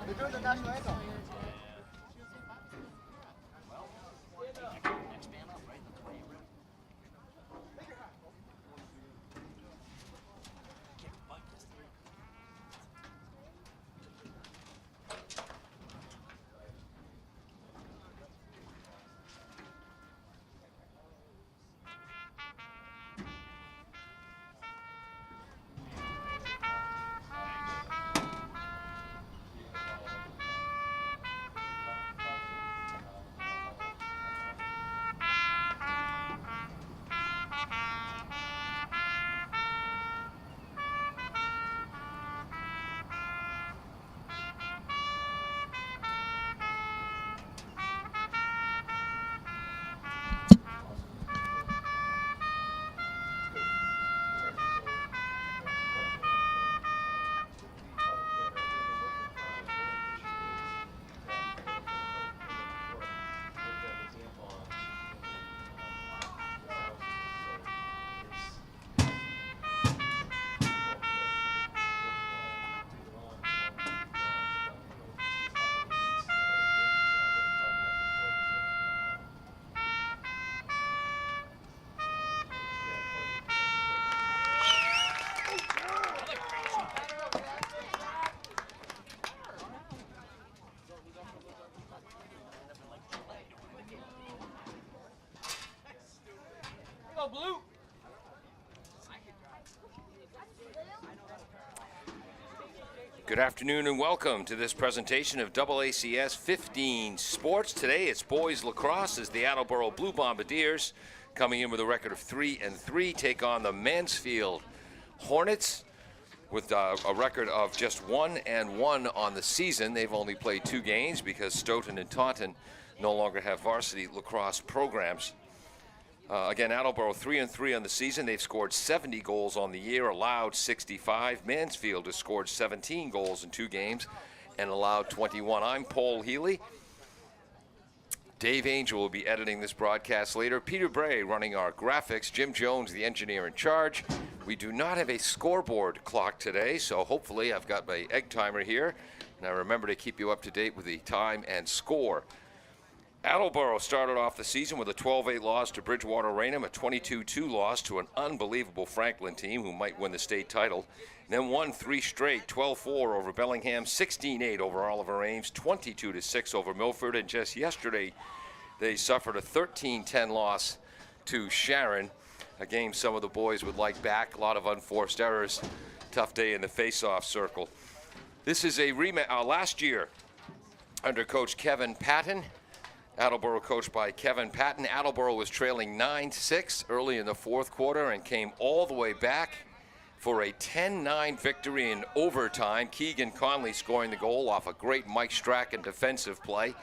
They're doing the national anthem. Blue. Good afternoon and welcome to this presentation of AACS 15 Sports. Today it's boys lacrosse as the Attleboro Blue Bombardiers, coming in with a record of 3-3, take on the Mansfield Hornets with a record of just 1-1 on the season. They've only played 2 games because Stoughton and Taunton no longer have varsity lacrosse programs. Again, Attleboro 3-3 on the season. They've scored 70 goals on the year, allowed 65. Mansfield has scored 17 goals in 2 games and allowed 21. I'm Paul Healy. Dave Angel will be editing this broadcast later. Peter Bray running our graphics. Jim Jones, the engineer in charge. We do not have a scoreboard clock today, so hopefully I've got my egg timer here, and I remember to keep you up to date with the time and score. Attleboro started off the season with a 12-8 loss to Bridgewater Raynham, a 22-2 loss to an unbelievable Franklin team who might win the state title, then won 3 straight, 12-4 over Bellingham, 16-8 over Oliver Ames, 22-6 over Milford, and just yesterday they suffered a 13-10 loss to Sharon, a game some of the boys would like back, a lot of unforced errors, tough day in the face-off circle. This is a rematch last year under Coach Kevin Patton. Attleboro coached by Kevin Patton. Attleboro was trailing 9-6 early in the 4th quarter and came all the way back for a 10-9 victory in overtime. Keegan Conley scoring the goal off a great Mike Strachan defensive play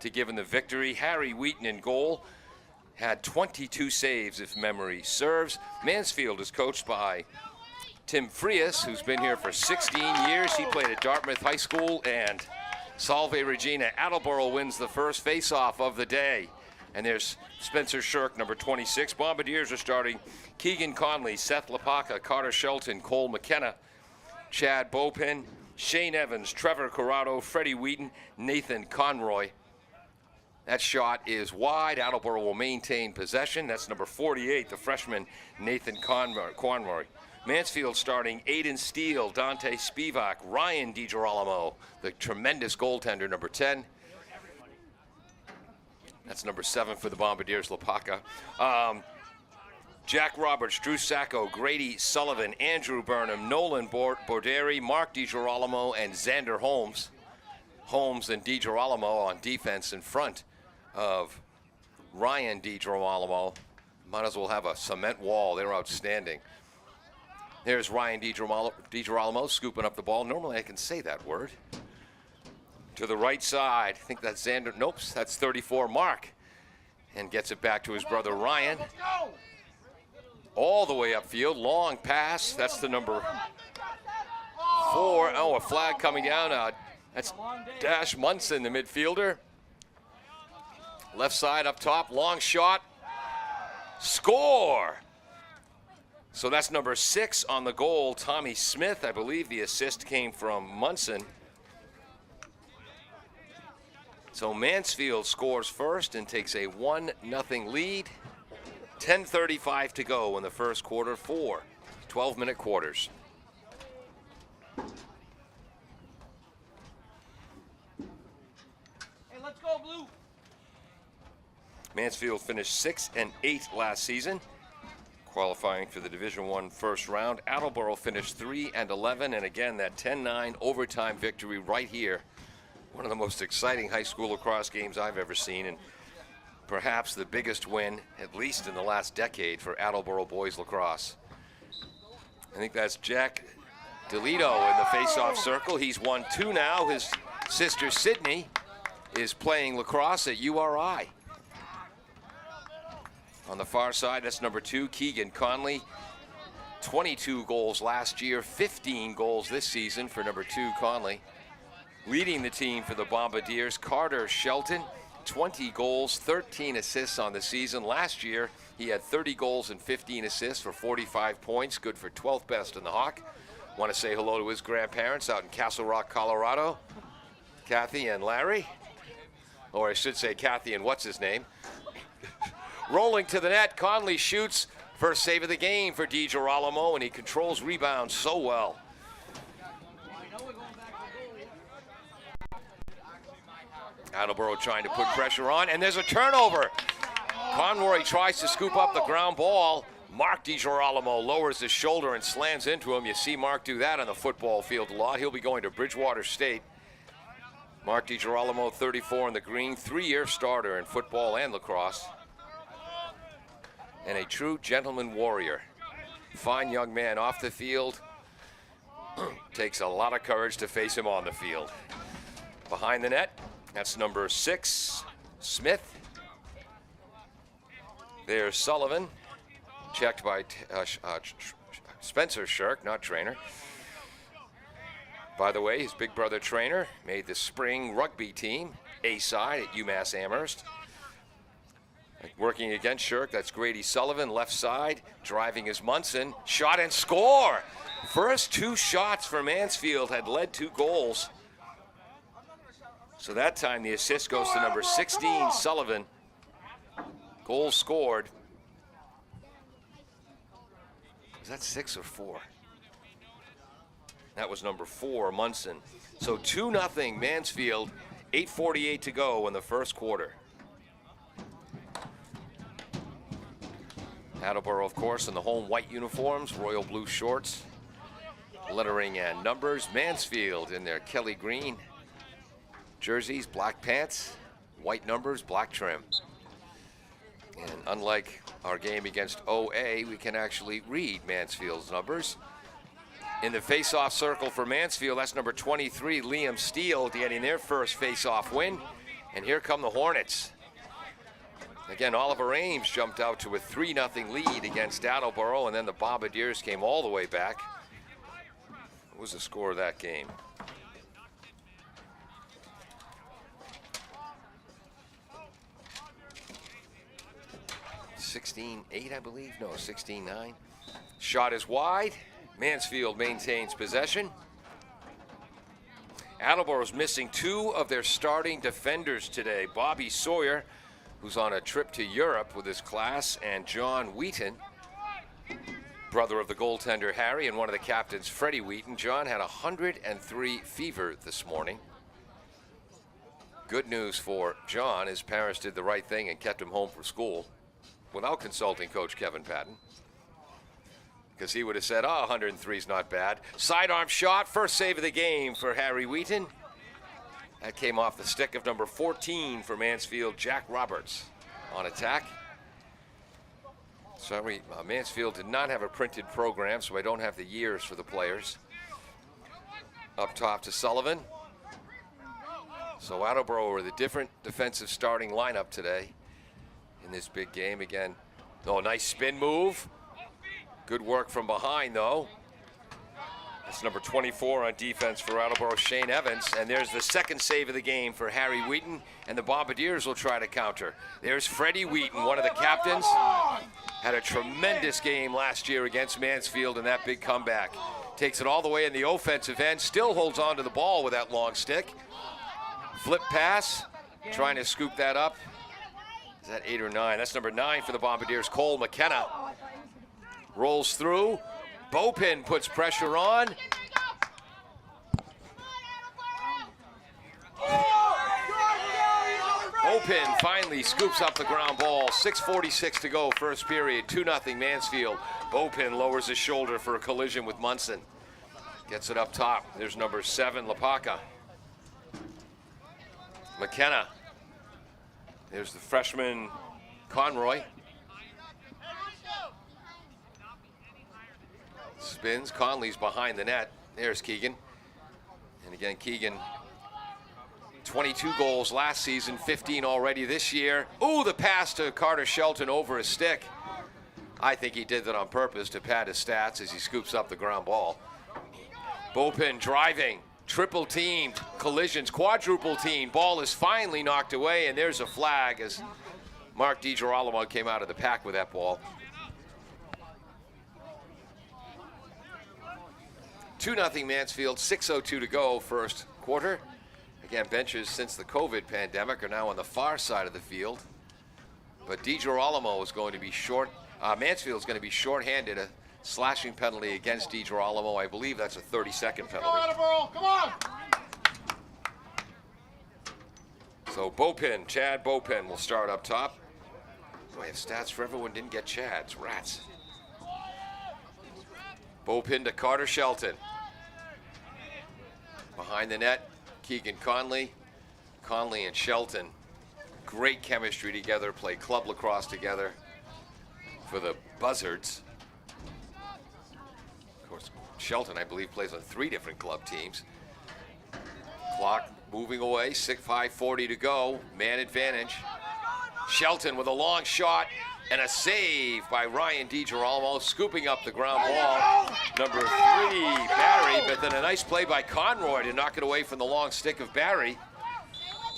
to give him the victory. Harry Wheaton in goal had 22 saves if memory serves. Mansfield is coached by Tim Frias, who's been here for 16 years. He played at Dartmouth High School and Salve Regina. Attleboro wins the first face-off of the day. And there's Spencer Shirk, number 26. Bombardiers are starting Keegan Conley, Seth Lapaka, Carter Shelton, Cole McKenna, Chad Bopin, Shane Evans, Trevor Corrado, Freddie Wheaton, Nathan Conroy. That shot is wide. Attleboro will maintain possession. That's number 48, the freshman Nathan Conroy. Mansfield starting Aiden Steele, Dante Spivak, Ryan DiGirolamo, the tremendous goaltender, number 10. That's number 7 for the Bombardiers, Lapaka. Jack Roberts, Drew Sacco, Grady Sullivan, Andrew Burnham, Nolan Borderi, Mark DiGirolamo, and Xander Holmes. Holmes and DiGirolamo on defense in front of Ryan DiGirolamo. Might as well have a cement wall. They're outstanding. There's Ryan DiGirolamo scooping up the ball. Normally I can say that word. To the right side. I think that's Xander. Nope, that's 34, Mark. And gets it back to his brother Ryan. All the way upfield. Long pass. That's the number 4. Oh, a flag coming down. That's Dash Munson, the midfielder. Left side up top. Long shot. Score! So that's number 6 on the goal, Tommy Smith. I believe the assist came from Munson. So Mansfield scores first and takes a 1-0 lead. 10:35 to go in the first quarter, 4 12-minute quarters. Hey, let's go, Blue. Mansfield finished 6-8 last season, qualifying for the Division I first round. Attleboro finished 3-11, and again, that 10-9 overtime victory right here. One of the most exciting high school lacrosse games I've ever seen, and perhaps the biggest win, at least in the last decade, for Attleboro boys lacrosse. I think that's Jack DeLito in the face-off circle. He's won 2 now. His sister Sydney is playing lacrosse at URI. On the far side, that's number 2, Keegan Conley. 22 goals last year, 15 goals this season for number 2, Conley. Leading the team for the Bombardiers, Carter Shelton, 20 goals, 13 assists on the season. Last year, he had 30 goals and 15 assists for 45 points, good for 12th best in the Hawk. Want to say hello to his grandparents out in Castle Rock, Colorado, Kathy and Larry. Or I should say Kathy and what's his name. Rolling to the net, Conley shoots. First save of the game for DiGirolamo, and he controls rebounds so well. Attleboro trying to put pressure on, and there's a turnover. Conroy tries to scoop up the ground ball. Mark DiGirolamo lowers his shoulder and slams into him. You see Mark do that on the football field a lot. He'll be going to Bridgewater State. Mark DiGirolamo, 34 in the green, 3-year starter in football and lacrosse. And a true gentleman warrior. Fine young man off the field. Takes a lot of courage to face him on the field. Behind the net, that's number 6, Smith. There's Sullivan, checked by Spencer Shirk, not Trainer. By the way, his big brother Trainer made the spring rugby team, A-side at UMass Amherst. Working against Shirk, that's Grady Sullivan, left side, driving is Munson. Shot and score! First 2 shots for Mansfield had led 2 goals. So that time the assist goes to number 16, Sullivan. Goal scored. Was that 6 or 4? That was number 4, Munson. So 2-0 Mansfield, 8:48 to go in the first quarter. Attleboro, of course, in the home white uniforms, royal blue shorts, lettering and numbers. Mansfield in their Kelly green jerseys, black pants, white numbers, black trim. And unlike our game against OA, we can actually read Mansfield's numbers. In the face-off circle for Mansfield, that's number 23, Liam Steele, getting their first face-off win. And here come the Hornets. Again, Oliver Ames jumped out to a 3-0 lead against Attleboro, and then the Bombardiers came all the way back. What was the score of that game? (16-8), I believe. No, 16-9. Shot is wide. Mansfield maintains possession. Attleboro's missing 2 of their starting defenders today. Bobby Sawyer, who's on a trip to Europe with his class, and John Wheaton, brother of the goaltender Harry and one of the captains, Freddie Wheaton. John had 103 fever this morning. Good news for John, his parents did the right thing and kept him home from school without consulting Coach Kevin Patton, because he would have said, oh, 103 is not bad. Sidearm shot, first save of the game for Harry Wheaton. That came off the stick of number 14 for Mansfield, Jack Roberts, on attack. Sorry, Mansfield did not have a printed program, so I don't have the years for the players. Up top to Sullivan. So Attleboro are the different defensive starting lineup today in this big game again. Oh, nice spin move. Good work from behind, though. That's number 24 on defense for Attleboro, Shane Evans. And there's the second save of the game for Harry Wheaton, and the Bombardiers will try to counter. There's Freddie Wheaton, one of the captains. Had a tremendous game last year against Mansfield in that big comeback. Takes it all the way in the offensive end, still holds on to the ball with that long stick. Flip pass, trying to scoop that up. Is that 8 or 9? That's number 9 for the Bombardiers, Cole McKenna. Rolls through. Bopin puts pressure on. Bopin finally scoops up the ground ball. 6:46 to go, first period. 2-0 Mansfield. Bopin lowers his shoulder for a collision with Munson. Gets it up top. There's number 7, Lapaka. McKenna. There's the freshman, Conroy. Spins. Conley's behind the net. There's Keegan. And again, Keegan, 22 goals last season, 15 already this year. Ooh, the pass to Carter Shelton over his stick. I think he did that on purpose to pad his stats as he scoops up the ground ball. Bopin driving, triple teamed, collisions, quadruple teamed. Ball is finally knocked away, and there's a flag as Mark DiGirolamo came out of the pack with that ball. 2-0 Mansfield, 6:02 to go, first quarter. Again, benches since the COVID pandemic are now on the far side of the field. But DiGirolamo is going to be short. Mansfield's going to be shorthanded, a slashing penalty against DiGirolamo. I believe that's a 30-second penalty. Come on, Attleboro, come on! So Bopin, Chad Bopin will start up top. Oh, I have stats for everyone didn't get Chads. Rats. Bopin to Carter Shelton. Behind the net, Keegan Conley. Conley and Shelton, great chemistry together, play club lacrosse together for the Buzzards. Of course, Shelton, I believe, plays on 3 different club teams. Clock moving away, 5:40 to go, man advantage. Shelton with a long shot and a save by Ryan DiGirolamo, scooping up the ground ball. Number 3, Barry, but then a nice play by Conroy to knock it away from the long stick of Barry.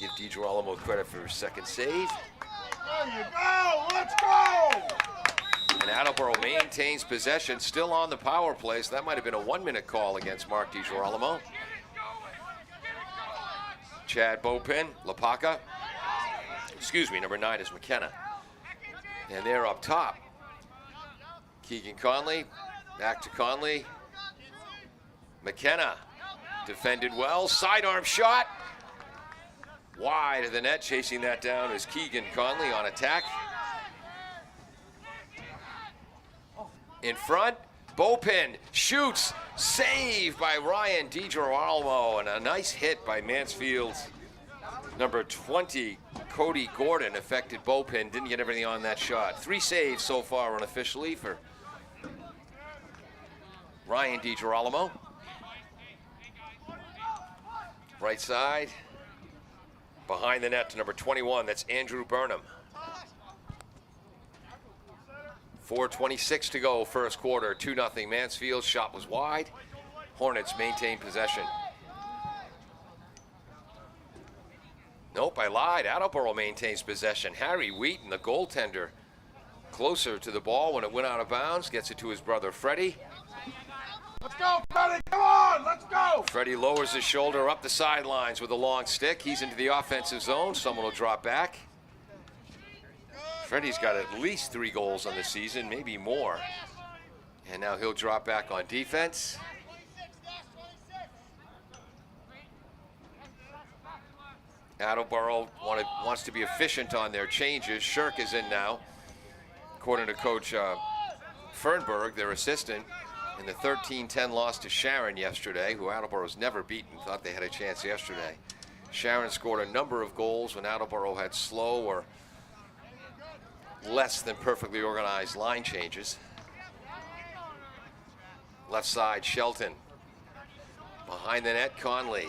Give DiGirolamo credit for his second save. There you go, let's go! And Attleboro maintains possession, still on the power play, so that might have been a 1-minute call against Mark DiGirolamo. Chad Bopin, Lapaka. Excuse me, number 9 is McKenna. And they're up top. Keegan Conley, back to Conley. McKenna, defended well, sidearm shot. Wide of the net, chasing that down is Keegan Conley on attack. In front, Bopin shoots, saved by Ryan DiGirolamo, and a nice hit by Mansfield's number 20, Cody Gordon, affected Bopin, didn't get everything on that shot. 3 saves so far unofficially for Ryan DiGirolamo. Right side, behind the net to number 21, that's Andrew Burnham. 4:26 to go, first quarter, 2-0 Mansfield. Shot was wide. Hornets maintain possession. Nope, I lied. Attleboro maintains possession. Harry Wheaton, the goaltender, closer to the ball when it went out of bounds, gets it to his brother Freddie. Let's go, Freddie, come on, let's go! Freddie lowers his shoulder up the sidelines with a long stick. He's into the offensive zone. Someone will drop back. Freddie's got at least 3 goals on the season, maybe more. And now he'll drop back on defense. Attleboro wants to be efficient on their changes. Shirk is in now. According to Coach Fernberg, their assistant, in the 13-10 loss to Sharon yesterday, who Attleboro's never beaten, thought they had a chance yesterday. Sharon scored a number of goals when Attleboro had slow or less than perfectly organized line changes. Left side, Shelton. Behind the net, Conley.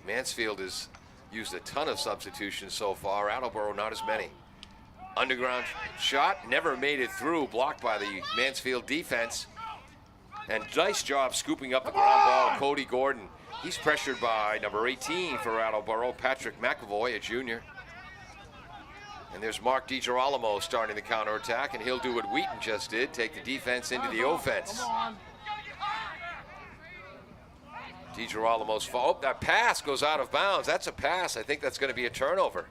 Mansfield has used a ton of substitutions so far. Attleboro, not as many. Underground shot, never made it through, blocked by the Mansfield defense. And nice job scooping up the ground ball, Cody Gordon. He's pressured by number 18 for Attleboro, Patrick McAvoy, a junior. And there's Mark DiGirolamo starting the counterattack, and he'll do what Wheaton just did, take the defense into the offense. DiGirolamo's fault. Oh, that pass goes out of bounds. That's a pass. I think that's going to be a turnover.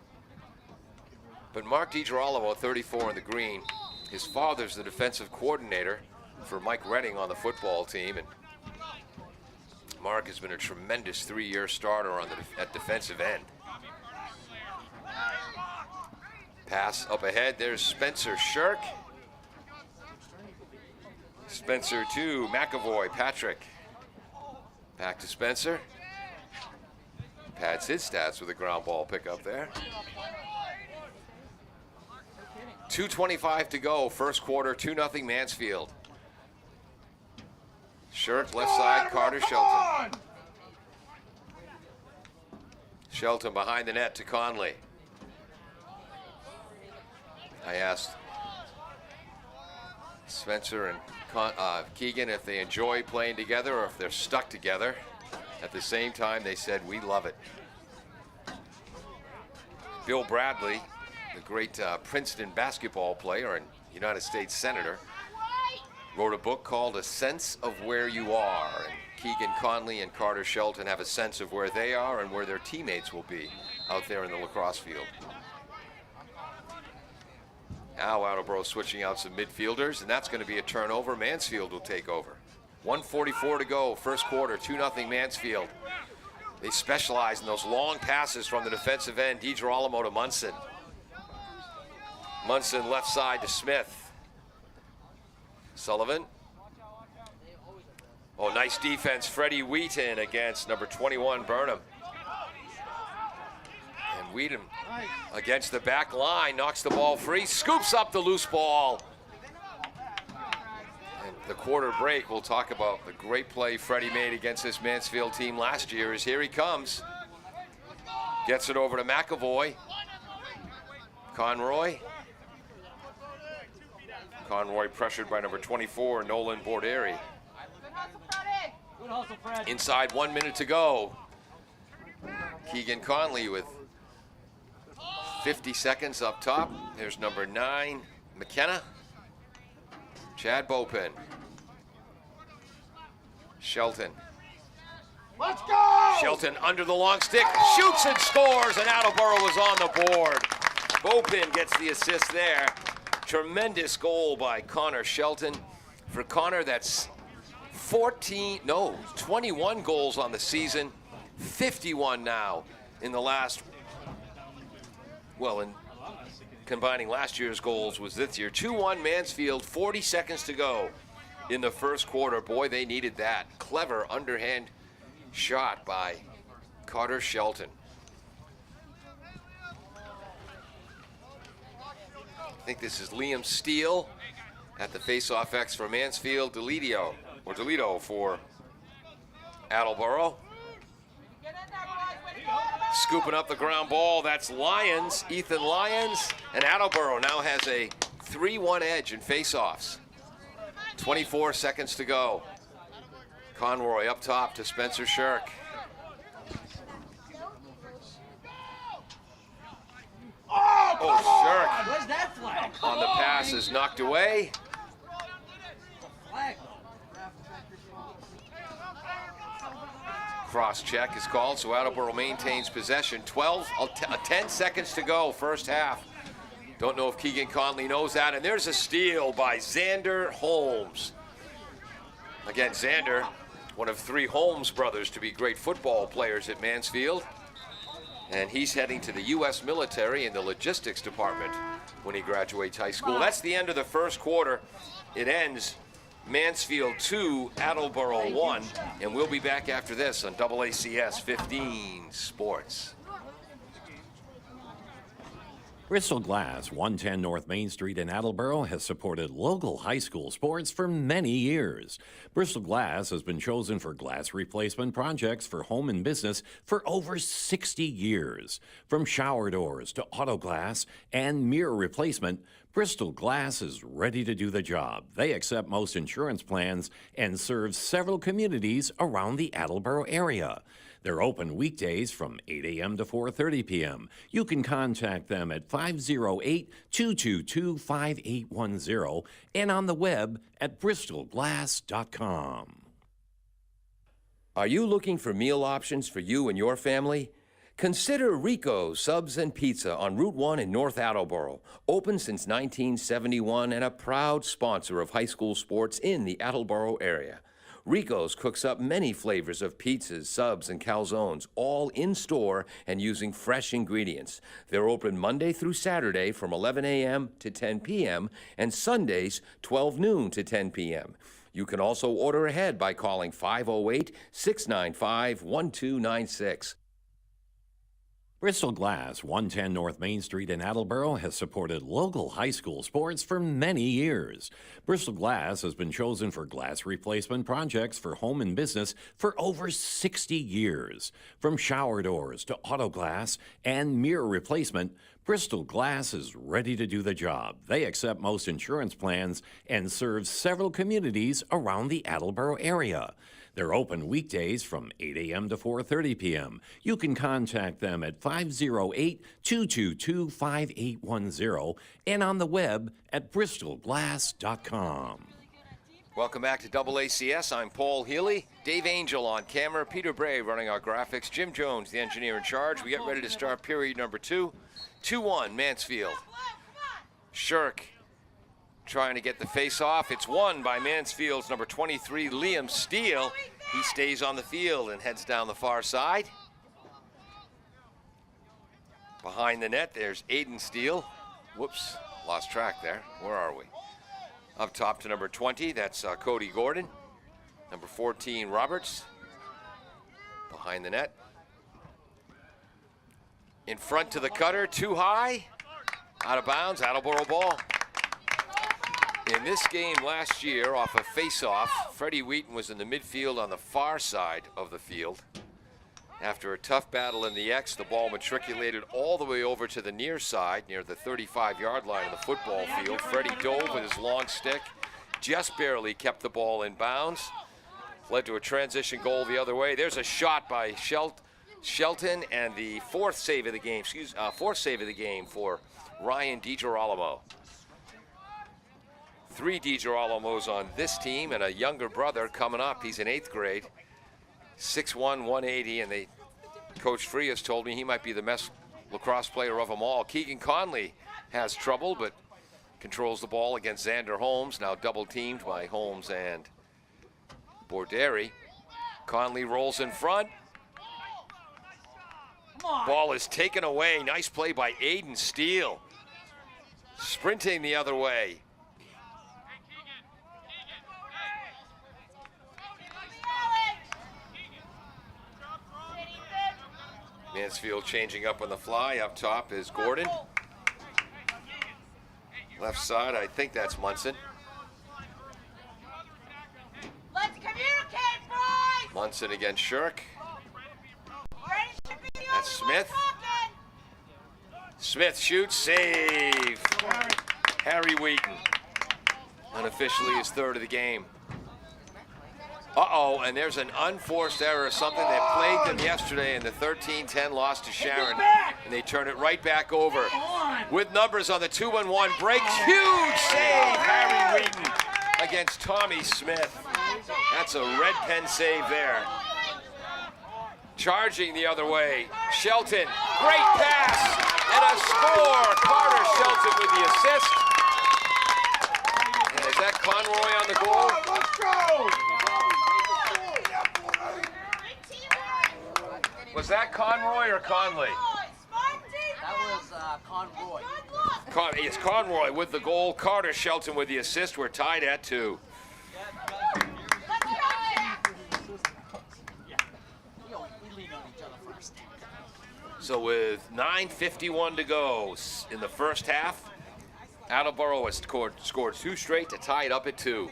But Mark DiGirolamo, 34 in the green. His father's the defensive coordinator for Mike Redding on the football team. And Mark has been a tremendous 3-year starter on at defensive end. Pass up ahead. There's Spencer Shirk. Spencer to McAvoy. Patrick. Back to Spencer. Pads his stats with a ground ball pickup there. 2:25 to go. First quarter, 2-0 Mansfield. Shirk, left side, Carter Shelton. Shelton behind the net to Conley. I asked Spencer and Keegan if they enjoy playing together or if they're stuck together. At the same time, they said, we love it. Bill Bradley, the great Princeton basketball player and United States Senator, wrote a book called A Sense of Where You Are. And Keegan Conley and Carter Shelton have a sense of where they are and where their teammates will be out there in the lacrosse field. Now Attleboro switching out some midfielders, and that's going to be a turnover. Mansfield will take over. 1:44 to go, first quarter, 2-0 Mansfield. They specialize in those long passes from the defensive end. DiGirolamo to Munson. Munson left side to Smith. Sullivan. Oh, nice defense. Freddie Wheaton against number 21, Burnham. And Wheaton against the back line, knocks the ball free, scoops up the loose ball. And the quarter break, we'll talk about the great play Freddie made against this Mansfield team last year. Is here he comes. Gets it over to McAvoy. Conroy. Conroy pressured by number 24, Nolan Borderi. Inside 1 minute to go. Keegan Conley with 50 seconds up top. There's number 9, McKenna. Chad Bopin. Shelton. Let's go! Shelton under the long stick, shoots and scores, and Attleboro is on the board. Bopin gets the assist there. Tremendous goal by Connor Shelton. For Connor, that's 21 goals on the season, 51 now in the last, well, in combining last year's goals was this year. 2-1 Mansfield, 40 seconds to go in the first quarter. Boy, they needed that. Clever underhand shot by Carter Shelton. I think this is Liam Steele at the face-off X for Mansfield. Delito for Attleboro. Scooping up the ground ball, that's Lyons, Ethan Lyons, and Attleboro now has a 3-1 edge in face-offs. 24 seconds to go. Conroy up top to Spencer Shirk. Oh, Shirk. Where's that flag? On the pass is knocked away. Flag. Cross check is called, so Attleboro maintains possession. 10 seconds to go, first half. Don't know if Keegan Conley knows that. And there's a steal by Xander Holmes. Again, Xander, one of 3 Holmes brothers to be great football players at Mansfield. And he's heading to the U.S. military in the logistics department when he graduates high school. That's the end of the first quarter. It ends Mansfield 2, Attleboro 1. And we'll be back after this on AACS 15 Sports. Bristol Glass, 110 North Main Street in Attleboro, has supported local high school sports for many years. Bristol Glass has been chosen for glass replacement projects for home and business for over 60 years. From shower doors to auto glass and mirror replacement, Bristol Glass is ready to do the job. They accept most insurance plans and serve several communities around the Attleboro area. They're open weekdays from 8 a.m. to 4:30 p.m. You can contact them at 508-222-5810 and on the web at bristolglass.com. Are you looking for meal options for you and your family? Consider Rico's Subs and Pizza on Route 1 in North Attleboro. Open since 1971 and a proud sponsor of high school sports in the Attleboro area. Rico's cooks up many flavors of pizzas, subs, and calzones, all in-store and using fresh ingredients. They're open Monday through Saturday from 11 a.m. to 10 p.m. and Sundays 12 noon to 10 p.m. You can also order ahead by calling 508-695-1296. Bristol Glass, 110 North Main Street in Attleboro, has supported local high school sports for many years. Bristol Glass has been chosen for glass replacement projects for home and business for over 60 years. From shower doors to auto glass and mirror replacement, Bristol Glass is ready to do the job. They accept most insurance plans and serve several communities around the Attleboro area. They're open weekdays from 8 a.m. to 4:30 p.m. You can contact them at 508-222-5810 and on the web at bristolglass.com. Welcome back to AACS. I'm Paul Healy. Dave Angel on camera. Peter Bray running our graphics. Jim Jones, the engineer in charge. We get ready to start period number 2. 2-1 Mansfield. Shirk trying to get the face off. It's won by Mansfield's number 23, Liam Steele. He stays on the field and heads down the far side. Behind the net, there's Aiden Steele. Whoops, lost track there. Where are we? Up top to number 20, that's Cody Gordon. Number 14, Roberts. Behind the net. In front to the cutter, too high. Out of bounds, Attleboro ball. In this game last year, off a face-off, Freddie Wheaton was in the midfield on the far side of the field. After a tough battle in the X, the ball matriculated all the way over to the near side, near the 35-yard line of the football field. Freddie dove with his long stick, just barely kept the ball in bounds. Led to a transition goal the other way. There's a shot by Shelton, and the fourth save of the game for Ryan DiGirolamo. 3 DiGirolamos on this team and a younger brother coming up. He's in 8th grade. 6'1", 180, and Coach Frias told me he might be the best lacrosse player of them all. Keegan Conley has trouble, but controls the ball against Xander Holmes, now double-teamed by Holmes and Borderi. Conley rolls in front. Ball is taken away. Nice play by Aiden Steele. Sprinting the other way. Mansfield changing up on the fly. Up top is Gordon. Left side, I think that's Munson. Let's communicate, boys! Munson against Shirk. That's Smith. Smith shoots, save. Harry Wheaton. Unofficially his 3rd of the game. Uh-oh, and there's an unforced error, something that plagued them yesterday in the 13-10 loss to Sharon, and they turn it right back over. With numbers on the 2-1 break, huge save, Harry Wheaton against Tommy Smith. That's a red pen save there. Charging the other way, Shelton, great pass, and a score. Carter Shelton with the assist. And is that Conroy on the goal? Let's go! Was that Conroy or Conley? That was Conroy. It's Conroy with the goal. Carter Shelton with the assist. We're tied at 2. So with 9:51 to go in the first half, Attleboro has scored 2 straight to tie it up at 2.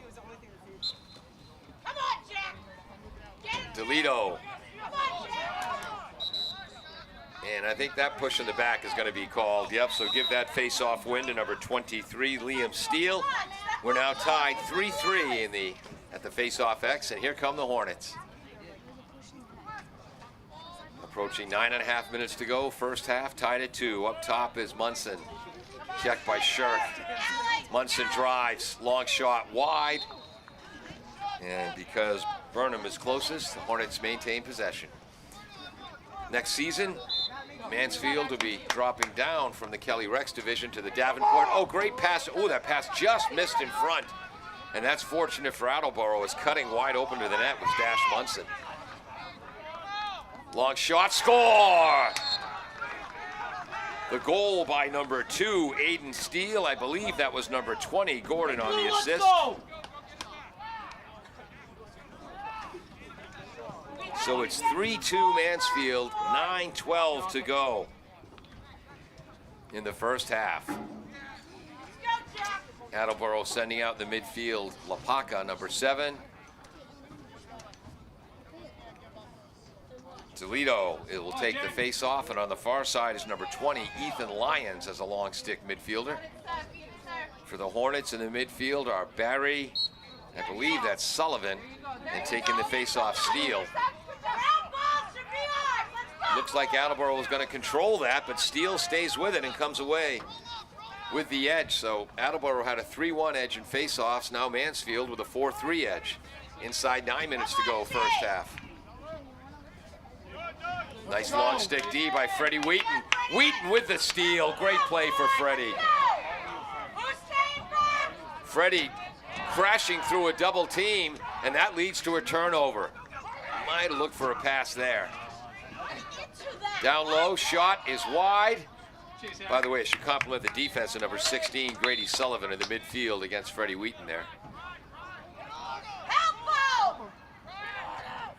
Come on, Jack. DeLito. And I think that push in the back is going to be called. Yep, so give that face-off win to number 23, Liam Steele. We're now tied 3-3 at the face-off X, and here come the Hornets. Approaching 9.5 minutes to go, first half, tied at 2. Up top is Munson. Checked by Shirk. Munson drives, long shot, wide. And because Burnham is closest, the Hornets maintain possession. Next season, Mansfield will be dropping down from the Kelly Rex division to the Davenport. Oh, great pass. Oh, that pass just missed in front. And that's fortunate for Attleboro, as cutting wide open to the net was Dash Munson. Long shot, score! The goal by number 2, Aiden Steele. I believe that was number 20, Gordon, on the assist. So it's 3-2 Mansfield, 9:12 to go in the first half. Attleboro sending out the midfield, Lapaka, number 7. Toledo, it will take the face-off, and on the far side is number 20, Ethan Lyons, as a long stick midfielder. For the Hornets in the midfield are Barry, I believe that's Sullivan, and taking the face-off, Steele. Looks like Attleboro was going to control that, but Steele stays with it and comes away with the edge. So Attleboro had a 3-1 edge in face-offs. Now Mansfield with a 4-3 edge. Inside 9 minutes to go, first half. Nice long stick D by Freddie Wheaton. Wheaton with the steal. Great play for Freddie. Freddie crashing through a double team, and that leads to a turnover. Might look for a pass there. Down low, shot is wide. By the way, it should compliment the defense of number 16, Grady Sullivan, in the midfield against Freddie Wheaton there.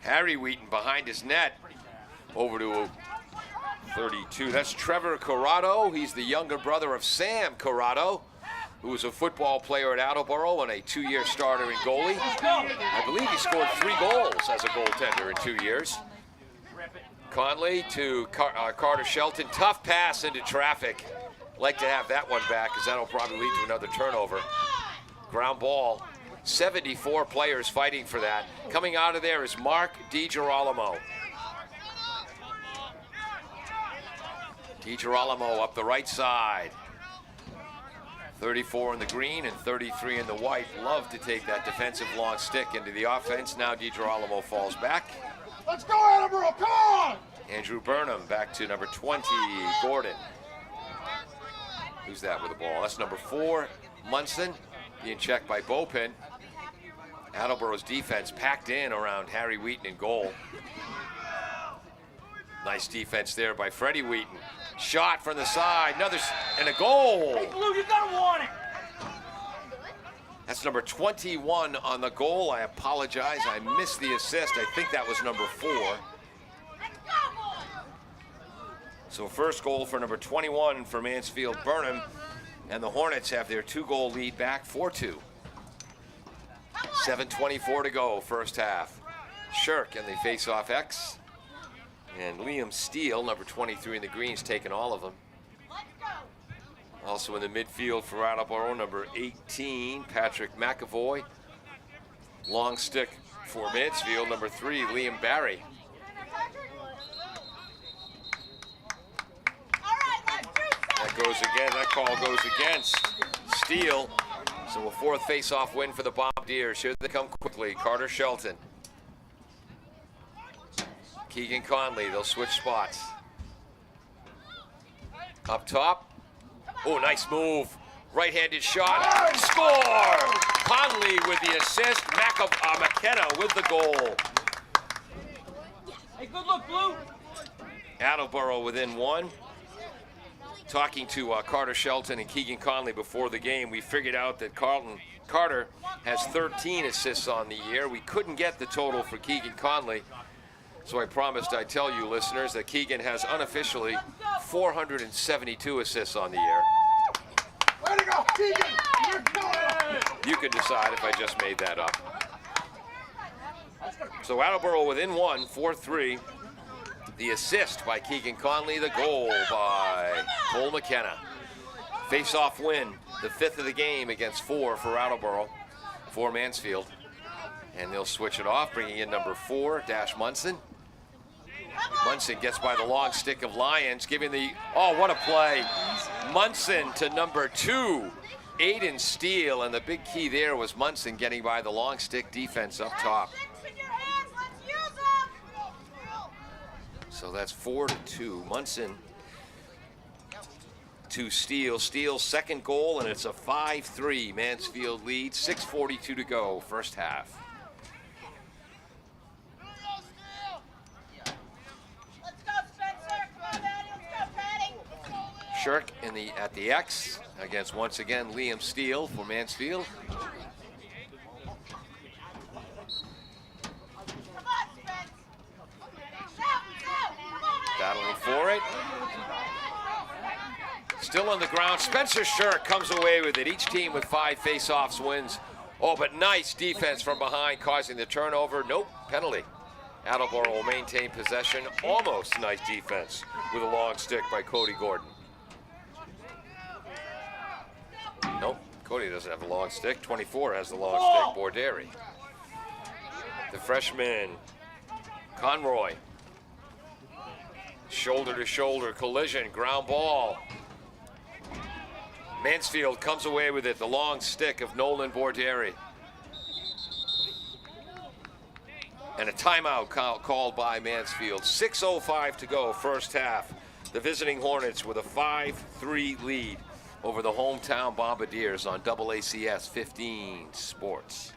Harry Wheaton behind his net. Over to 32. That's Trevor Corrado. He's the younger brother of Sam Corrado, who was a football player at Attleboro and a 2-year starter in goalie. I believe he scored 3 goals as a goaltender in 2 years. Conley to Carter Shelton. Tough pass into traffic. Like to have that one back, because that'll probably lead to another turnover. Ground ball. 74 players fighting for that. Coming out of there is Mark DiGirolamo. DiGirolamo up the right side. 34 in the green and 33 in the white. Love to take that defensive long stick into the offense. Now DiGirolamo falls back. Let's go, Attleboro, come on! Andrew Burnham back to number 20, Gordon. Who's that with the ball? That's number 4, Munson, being checked by Bopin. Attleboro's defense packed in around Harry Wheaton in goal. Nice defense there by Freddie Wheaton. Shot from the side, and a goal. Hey, Blue, you gotta want it. That's number 21 on the goal. I apologize, I missed the assist. I think that was number 4. So first goal for number 21 for Mansfield Burnham, and the Hornets have their 2-goal lead back, 4-2. 7:24 to go, first half. Shirk and the face-off X. And Liam Steele, number 23 in the greens, taking all of them. Also in the midfield for Attleboro, number 18, Patrick McAvoy. Long stick for Mansfield, number 3, Liam Barry. That goes again, that call goes against Steele. So a 4th face-off win for the Bombardiers. Here they come quickly, Carter Shelton. Keegan Conley, they'll switch spots. Up top. Oh, nice move. Right-handed shot. Score! Conley with the assist. McKenna with the goal. Hey, good look, Blue. Attleboro within 1. Talking to Carter Shelton and Keegan Conley before the game, we figured out that Carter has 13 assists on the year. We couldn't get the total for Keegan Conley. So I promised I'd tell you, listeners, that Keegan has unofficially 472 assists on the year. Way to go, Keegan! You're killing it! You can decide if I just made that up. So Attleboro within 1, 4-3. The assist by Keegan Conley, the goal by Cole McKenna. Face-off win, the 5th of the game against 4 for Attleboro, for Mansfield. And they'll switch it off, bringing in number 4, Dash Munson. Munson gets by the long stick of Lyons, giving the, oh, what a play. Munson to number 2, Aiden Steele, and the big key there was Munson getting by the long stick defense up top. Sticks in your hands, let's use them! So that's 4-2. Munson to Steele. Steele's second goal, and it's a 5-3 Mansfield lead. 6:42 to go, first half. Let's go, Spencer! Come on, Patty, let's go, Patty! Shirk at the X against, once again, Liam Steele for Mansfield. Come on, Spence! Come on, Battling for it. Still on the ground. Spencer Shirk comes away with it. Each team with 5 face-offs wins. Oh, but nice defense from behind, causing the turnover. Nope, penalty. Attleboro will maintain possession. Almost nice defense with a long stick by Cody Gordon. Nope, Cody doesn't have a long stick. 24 has the long stick, Borderi. The freshman, Conroy. Shoulder-to-shoulder collision, ground ball. Mansfield comes away with it, the long stick of Nolan Borderi. And a timeout called by Mansfield. 6:05 to go, first half. The visiting Hornets with a 5-3 lead over the hometown Bombardiers on AACS 15 Sports.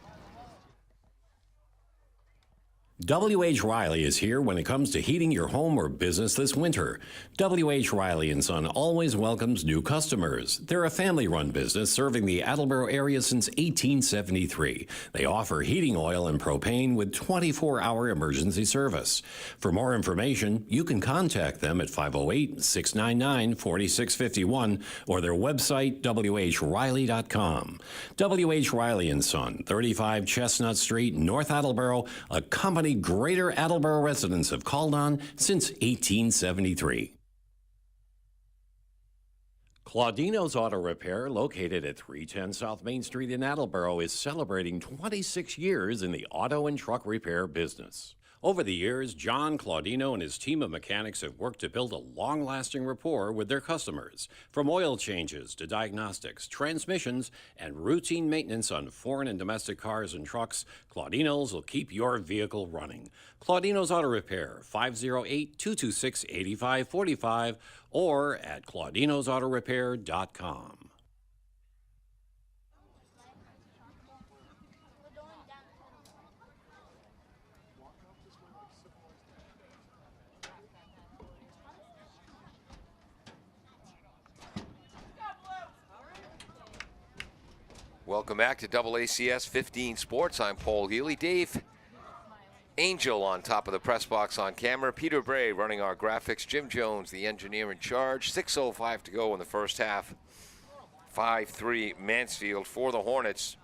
W.H. Riley is here when it comes to heating your home or business this winter. W.H. Riley & Son always welcomes new customers. They're a family-run business serving the Attleboro area since 1873. They offer heating oil and propane with 24-hour emergency service. For more information, you can contact them at 508-699-4651 or their website, whriley.com. W.H. Riley & Son, 35 Chestnut Street, North Attleboro, a company Greater Attleboro residents have called on since 1873. Claudino's Auto Repair, located at 310 South Main Street in Attleboro, is celebrating 26 years in the auto and truck repair business. Over the years, John Claudino and his team of mechanics have worked to build a long-lasting rapport with their customers. From oil changes to diagnostics, transmissions, and routine maintenance on foreign and domestic cars and trucks, Claudino's will keep your vehicle running. Claudino's Auto Repair, 508-226-8545 or at claudinosautorepair.com. Welcome back to AACS 15 Sports. I'm Paul Healy. Dave Angel on top of the press box on camera. Peter Bray running our graphics. Jim Jones, the engineer in charge. 6:05 to go in the first half. 5-3 Mansfield for the Hornets.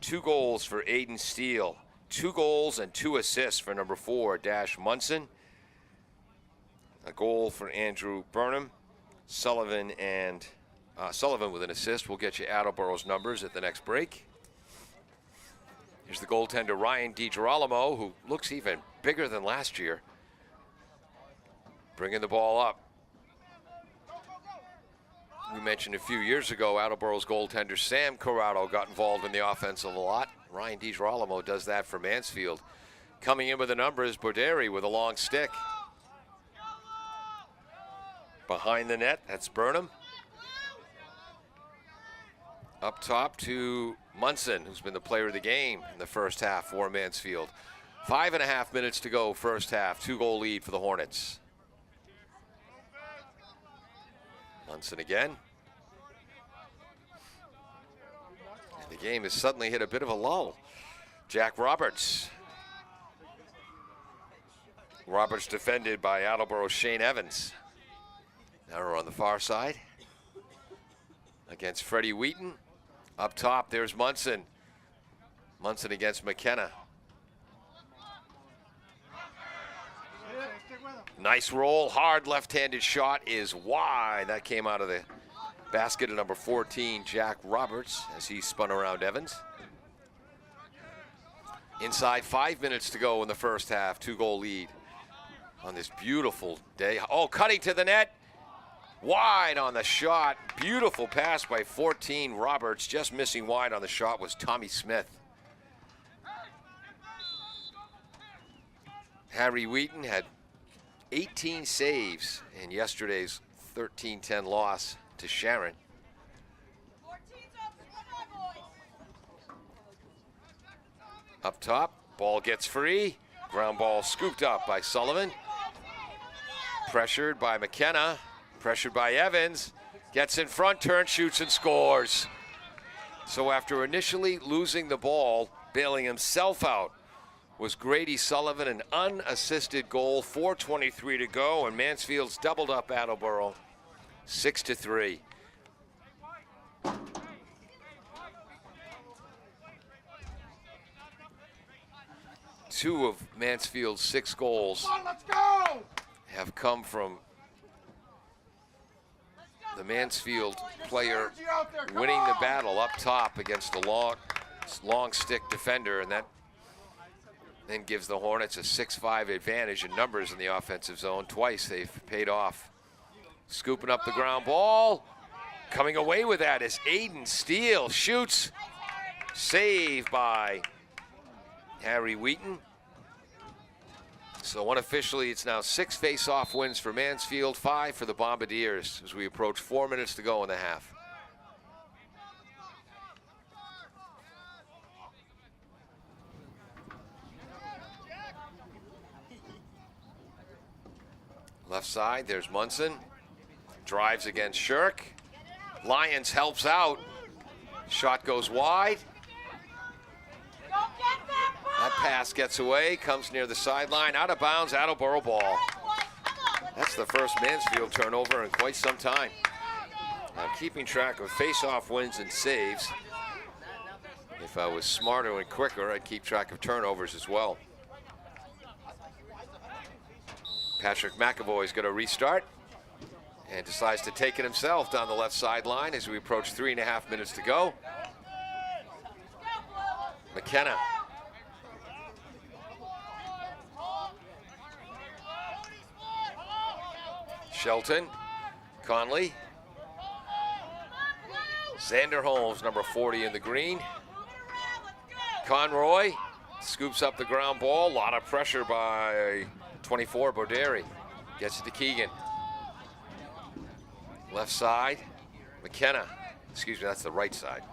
2 goals for Aiden Steele. 2 goals and 2 assists for number 4, Dash Munson. A goal for Andrew Burnham. Sullivan with an assist. We'll get you Attleboro's numbers at the next break. Here's the goaltender, Ryan DiGirolamo, who looks even bigger than last year. Bringing the ball up. We mentioned a few years ago, Attleboro's goaltender Sam Corrado got involved in the offense a lot. Ryan DiGirolamo does that for Mansfield. Coming in with the numbers, Borderi with a long stick. Behind the net, that's Burnham. Up top to Munson, who's been the player of the game in the first half for Mansfield. 5.5 minutes to go, first half. 2-goal lead for the Hornets. Munson again. And the game has suddenly hit a bit of a lull. Jack Roberts. Roberts defended by Attleboro's Shane Evans. Now we're on the far side against Freddie Wheaton. Up top, there's Munson. Munson against McKenna. Nice roll, hard left-handed shot is wide. That came out of the basket of number 14, Jack Roberts, as he spun around Evans. Inside 5 minutes to go in the first half, 2-goal lead on this beautiful day. Oh, cutting to the net. Wide on the shot. Beautiful pass by 14 Roberts. Just missing wide on the shot was Tommy Smith. Harry Wheaton had 18 saves in yesterday's 13-10 loss to Sharon. Up top, ball gets free. Ground ball scooped up by Sullivan. Pressured by McKenna. Pressured by Evans. Gets in front, turns, shoots, and scores. So after initially losing the ball, bailing himself out, was Grady Sullivan, an unassisted goal, 4:23 to go, and Mansfield's doubled up Attleboro, 6-3. Two of Mansfield's 6 goals Let's go! have come from the Mansfield player winning the battle up top against a long stick defender, and that then gives the Hornets a 6-5 advantage in numbers in the offensive zone. Twice they've paid off. Scooping up the ground ball. Coming away with that is Aiden Steele. Shoots. Saved by Harry Wheaton. So unofficially, it's now 6 face-off wins for Mansfield, 5 for the Bombardiers as we approach 4 minutes to go in the half. Left side, there's Munson. Drives against Shirk. Lyons helps out. Shot goes wide. That pass gets away, comes near the sideline, out of bounds, Attleboro ball. That's the first Mansfield turnover in quite some time. I'm keeping track of face-off wins and saves. If I was smarter and quicker, I'd keep track of turnovers as well. Patrick McAvoy's going to restart and decides to take it himself down the left sideline as we approach 3.5 minutes to go. McKenna. Shelton. Conley. Xander Holmes, number 40 in the green. Conroy scoops up the ground ball. A lot of pressure by 24, Boderi. Gets it to Keegan. Left side, McKenna. Excuse me, that's the right side.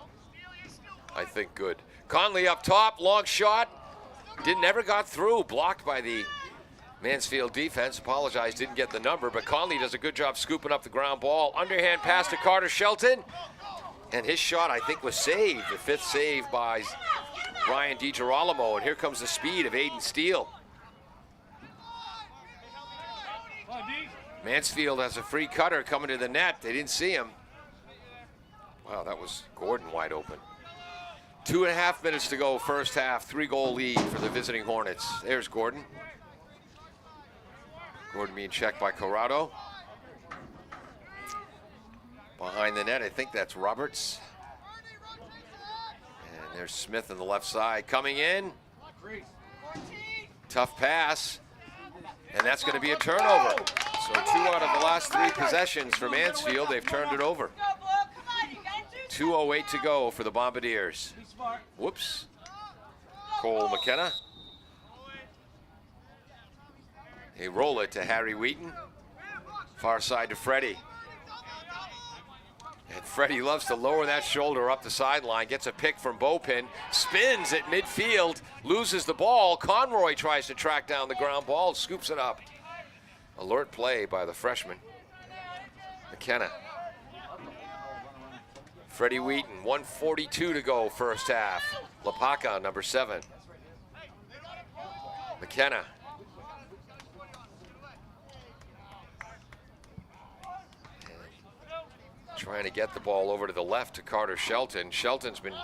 I think good. Conley up top, long shot. Never got through, blocked by the Mansfield defense. Apologize, didn't get the number, but Conley does a good job scooping up the ground ball. Underhand pass to Carter Shelton. And his shot, I think, was saved. The 5th save by Ryan DiGirolamo. And here comes the speed of Aiden Steele. Mansfield has a free cutter coming to the net. They didn't see him. Wow, that was Gordon wide open. 2.5 minutes to go, first half. 3-goal lead for the visiting Hornets. There's Gordon. Gordon being checked by Corrado. Behind the net, I think that's Roberts. And there's Smith on the left side coming in. Tough pass. And that's going to be a turnover. So 2 out of the last 3 possessions for Mansfield, they've turned it over. 2:08 to go for the Bombardiers. Whoops. Cole McKenna. They roll it to Harry Wheaton. Far side to Freddie. And Freddie loves to lower that shoulder up the sideline. Gets a pick from Bopin. Spins at midfield. Loses the ball. Conroy tries to track down the ground ball. Scoops it up. Alert play by the freshman. McKenna. Freddie Wheaton. 1:42 to go first half. Lapaka, number 7. McKenna. Trying to get the ball over to the left to Carter Shelton. Shelton's been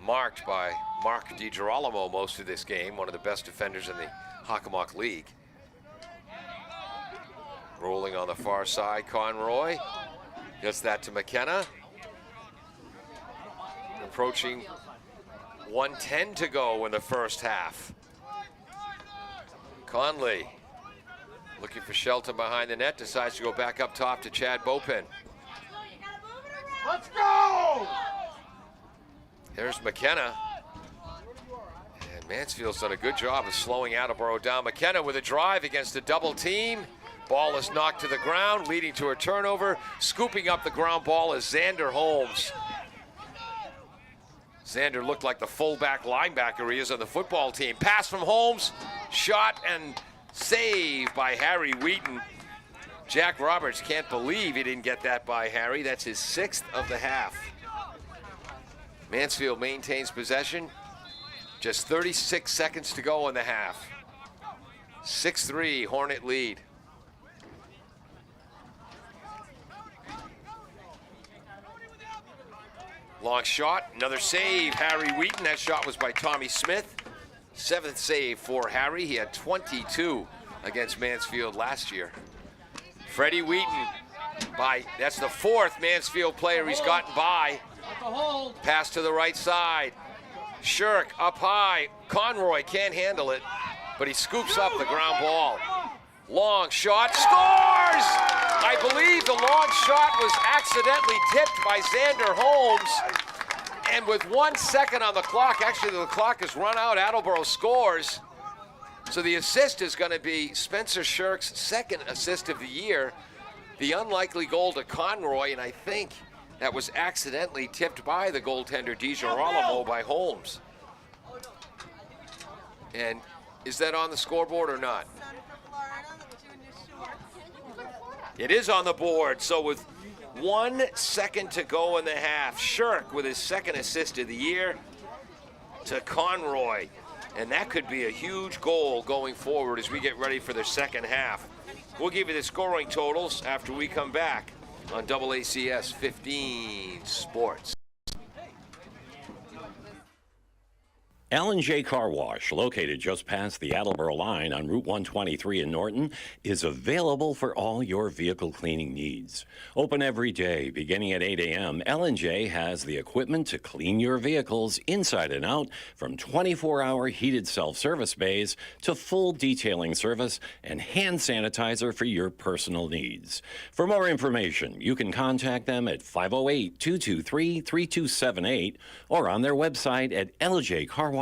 marked by Mark DiGirolamo most of this game, one of the best defenders in the Hockomock League. Rolling on the far side, Conroy. Gets that to McKenna. Approaching 1:10 to go in the first half. Conley. Looking for shelter behind the net, decides to go back up top to Chad Bopin. Let's go! There's McKenna. And Mansfield's done a good job of slowing Attleboro down. McKenna with a drive against a double team. Ball is knocked to the ground, leading to a turnover. Scooping up the ground ball is Xander Holmes. Xander looked like the fullback linebacker he is on the football team. Pass from Holmes, shot and save by Harry Wheaton. Jack Roberts can't believe he didn't get that by Harry. That's his 6th of the half. Mansfield maintains possession. Just 36 seconds to go in the half. 6-3 Hornet lead. Long shot, another save, Harry Wheaton. That shot was by Tommy Smith. 7th save for Harry. He had 22 against Mansfield last year. Freddie Wheaton, that's the 4th Mansfield player he's gotten by. Pass to the right side. Shirk up high. Conroy can't handle it, but he scoops up the ground ball. Long shot, scores! I believe the long shot was accidentally tipped by Xander Holmes. And with 1 second on the clock, actually the clock has run out, Attleboro scores. So the assist is going to be Spencer Shirk's 2nd assist of the year. The unlikely goal to Conroy, and I think that was accidentally tipped by the goaltender DiGirolamo by Holmes. And is that on the scoreboard or not? It is on the board. So with 1 second to go in the half, Shirk with his 2nd assist of the year to Conroy. And that could be a huge goal going forward as we get ready for the second half. We'll give you the scoring totals after we come back on AACS 15 Sports. L&J Car Wash, located just past the Attleboro line on Route 123 in Norton, is available for all your vehicle cleaning needs. Open every day, beginning at 8 a.m., L&J has the equipment to clean your vehicles inside and out, from 24-hour heated self-service bays to full detailing service and hand sanitizer for your personal needs. For more information, you can contact them at 508-223-3278 or on their website at ljcarwash.com.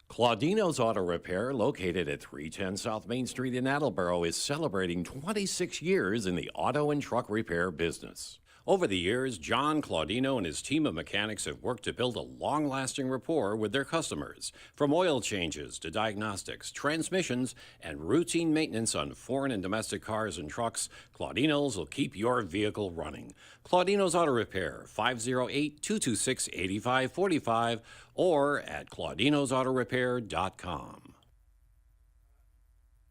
Claudino's Auto Repair, located at 310 South Main Street in Attleboro, is celebrating 26 years in the auto and truck repair business. Over the years, John Claudino and his team of mechanics have worked to build a long-lasting rapport with their customers. From oil changes to diagnostics, transmissions, and routine maintenance on foreign and domestic cars and trucks, Claudino's will keep your vehicle running. Claudino's Auto Repair, 508-226-8545 or at claudinosautorepair.com.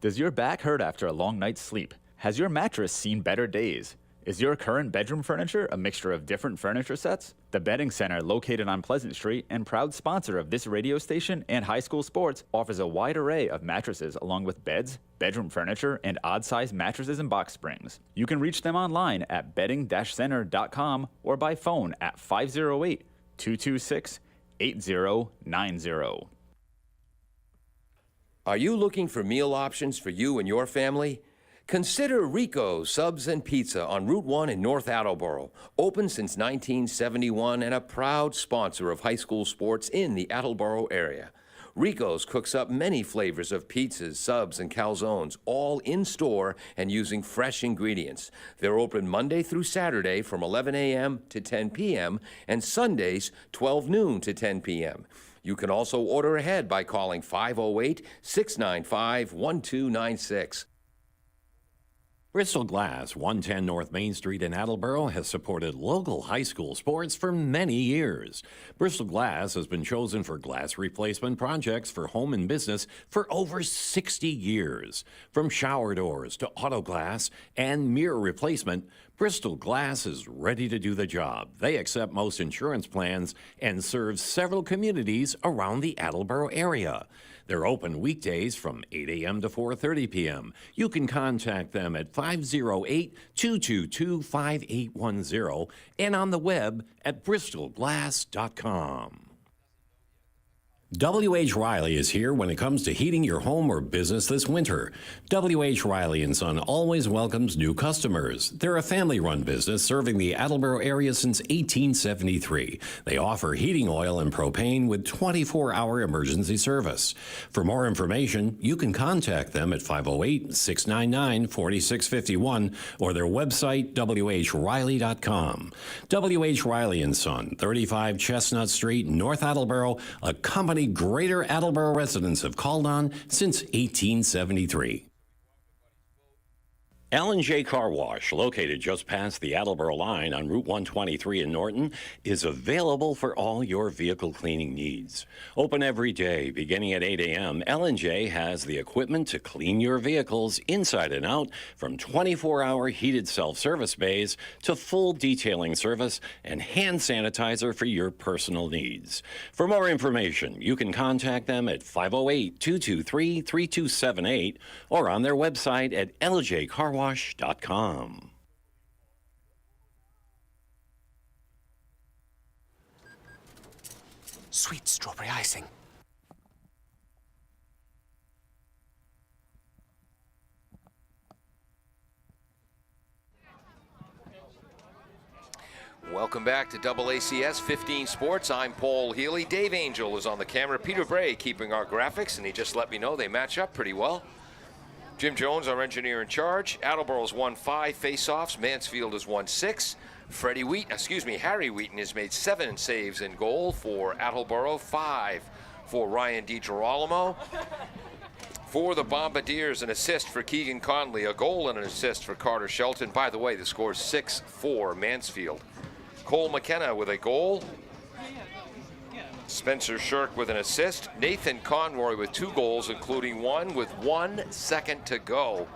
Does your back hurt after a long night's sleep? Has your mattress seen better days? Is your current bedroom furniture a mixture of different furniture sets? The Bedding Center, located on Pleasant Street and proud sponsor of this radio station and high school sports, offers a wide array of mattresses along with beds, bedroom furniture, and odd-sized mattresses and box springs. You can reach them online at bedding-center.com or by phone at 508-226-8090. Are you looking for meal options for you and your family? Consider Rico's Subs and Pizza on Route 1 in North Attleboro. Open since 1971 and a proud sponsor of high school sports in the Attleboro area. Rico's cooks up many flavors of pizzas, subs, and calzones, all in-store and using fresh ingredients. They're open Monday through Saturday from 11 a.m. to 10 p.m. and Sundays 12 noon to 10 p.m. You can also order ahead by calling 508-695-1296. Bristol Glass, 110 North Main Street in Attleboro, has supported local high school sports for many years. Bristol Glass has been chosen for glass replacement projects for home and business for over 60 years. From shower doors to auto glass and mirror replacement, Bristol Glass is ready to do the job. They accept most insurance plans and serve several communities around the Attleboro area. They're open weekdays from 8 a.m. to 4:30 p.m. You can contact them at 508-222-5810 and on the web at bristolglass.com. W.H. Riley is here when it comes to heating your home or business this winter. W.H. Riley & Son always welcomes new customers. They're a family-run business serving the Attleboro area since 1873. They offer heating oil and propane with 24-hour emergency service. For more information, you can contact them at 508-699-4651 or their website, whriley.com. W.H. Riley & Son, 35 Chestnut Street, North Attleboro, a company Greater Attleboro residents have called on since 1873. L&J Car Wash, located just past the Attleboro line on Route 123 in Norton, is available for all your vehicle cleaning needs. Open every day, beginning at 8 a.m., L&J has the equipment to clean your vehicles inside and out, from 24-hour heated self-service bays to full detailing service and hand sanitizer for your personal needs. For more information, you can contact them at 508-223-3278 or on their website at ljcarwash.com. Sweet strawberry icing. Welcome back to AACS 15 Sports. I'm Paul Healy. Dave Angel is on the camera. Peter Bray keeping our graphics, and he just let me know they match up pretty well. Jim Jones, our engineer in charge. Attleboro's won 5 face-offs. Mansfield has won 6. Harry Wheaton has made 7 saves in goal for Attleboro, 5 for Ryan DiGirolamo. For the Bombardiers, an assist for Keegan Conley, a goal and an assist for Carter Shelton. By the way, the score is 6-4 Mansfield. Cole McKenna with a goal. Spencer Shirk with an assist. Nathan Conroy with 2 goals, including one with 1 second to go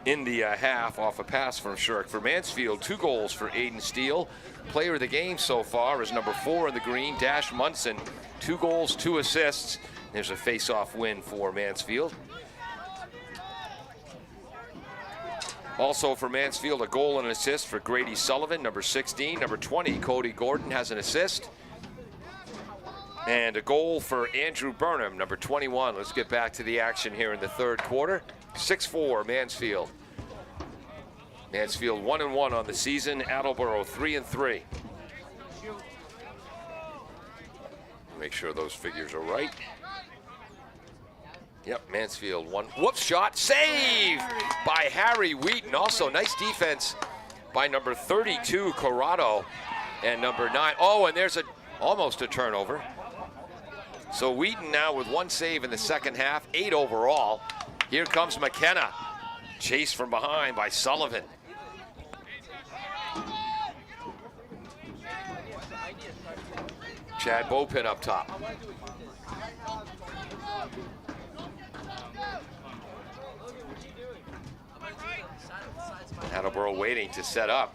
in the half off a pass from Shirk. For Mansfield, 2 goals for Aiden Steele. Player of the game so far is number 4 in the green, Dash Munson. 2 goals, 2 assists. There's a face-off win for Mansfield. Also for Mansfield, a goal and an assist for Grady Sullivan, number 16. Number 20, Cody Gordon, has an assist. And a goal for Andrew Burnham, number 21. Let's get back to the action here in the third quarter. 6-4 Mansfield. Mansfield 1-1 on the season. Attleboro 3-3. Make sure those figures are right. Yep, Mansfield 1. Whoops, shot. Save by Harry Wheaton. Also, nice defense by number 32, Corrado, and number 9. Oh, and there's almost a turnover. So Wheaton now with 1 save in the second half, 8 overall. Here comes McKenna. Chased from behind by Sullivan. Chad Bopin up top. Attleboro waiting to set up.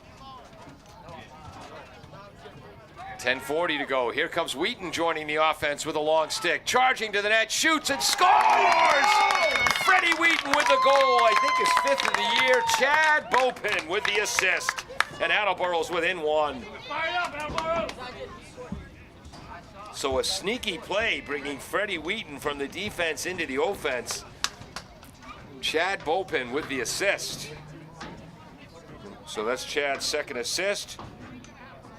10:40 to go. Here comes Wheaton joining the offense with a long stick. Charging to the net, shoots and scores! Freddie Wheaton with the goal. I think his 5th of the year. Chad Bopin with the assist. And Attleboro's within 1. So a sneaky play bringing Freddie Wheaton from the defense into the offense. Chad Bopin with the assist. So that's Chad's second assist.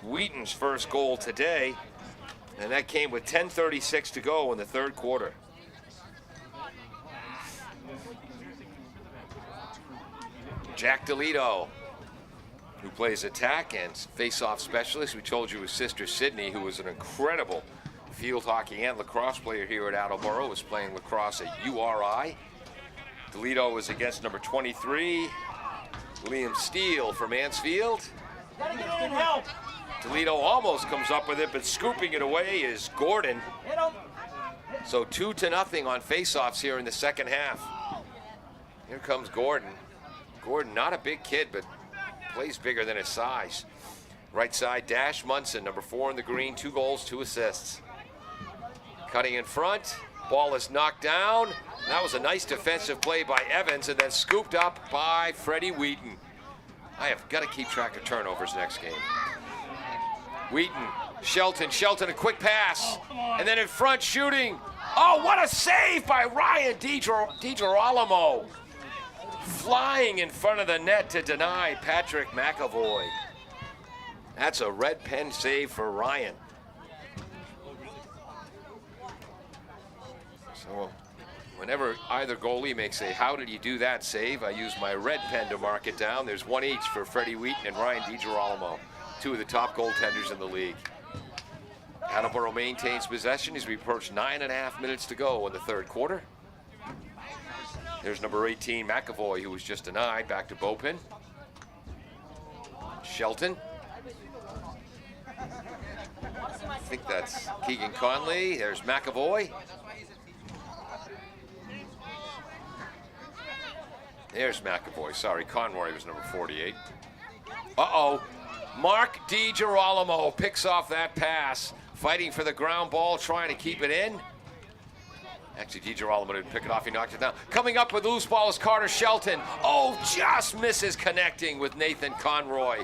Wheaton's first goal today. And that came with 10:36 to go in the third quarter. Jack DeLito, who plays attack and face-off specialist. We told you his sister Sydney, who was an incredible field hockey and lacrosse player here at Attleboro, was playing lacrosse at URI. DeLito was against number 23, William Steele from Mansfield. Gotta get in and help. DeLito almost comes up with it, but scooping it away is Gordon. Hit him. So 2-0 on face-offs here in the second half. Here comes Gordon. Gordon, not a big kid, but plays bigger than his size. Right side, Dash Munson, number 4 in the green, 2 goals, 2 assists. Cutting in front, ball is knocked down. That was a nice defensive play by Evans, and then scooped up by Freddie Wheaton. I have got to keep track of turnovers next game. Wheaton, Shelton, a quick pass, and then in front shooting. Oh, what a save by Ryan DiGirolamo. Flying in front of the net to deny Patrick McAvoy. That's a red pen save for Ryan. So whenever either goalie makes a "how did you do that" save, I use my red pen to mark it down. There's one each for Freddie Wheaton and Ryan DiGirolamo, 2 of the top goaltenders in the league. Attleboro maintains possession as we approach 9.5 minutes to go in the third quarter. There's number 18, McAvoy, who was just denied. Back to Bopin. Shelton. I think that's Keegan Conley. There's McAvoy. There's McAvoy. Sorry, Conroy was number 48. Uh-oh. Mark DiGirolamo picks off that pass. Fighting for the ground ball, trying to keep it in. Actually, DiGirolamo didn't pick it off. He knocked it down. Coming up with loose ball is Carter Shelton. Oh, just misses connecting with Nathan Conroy.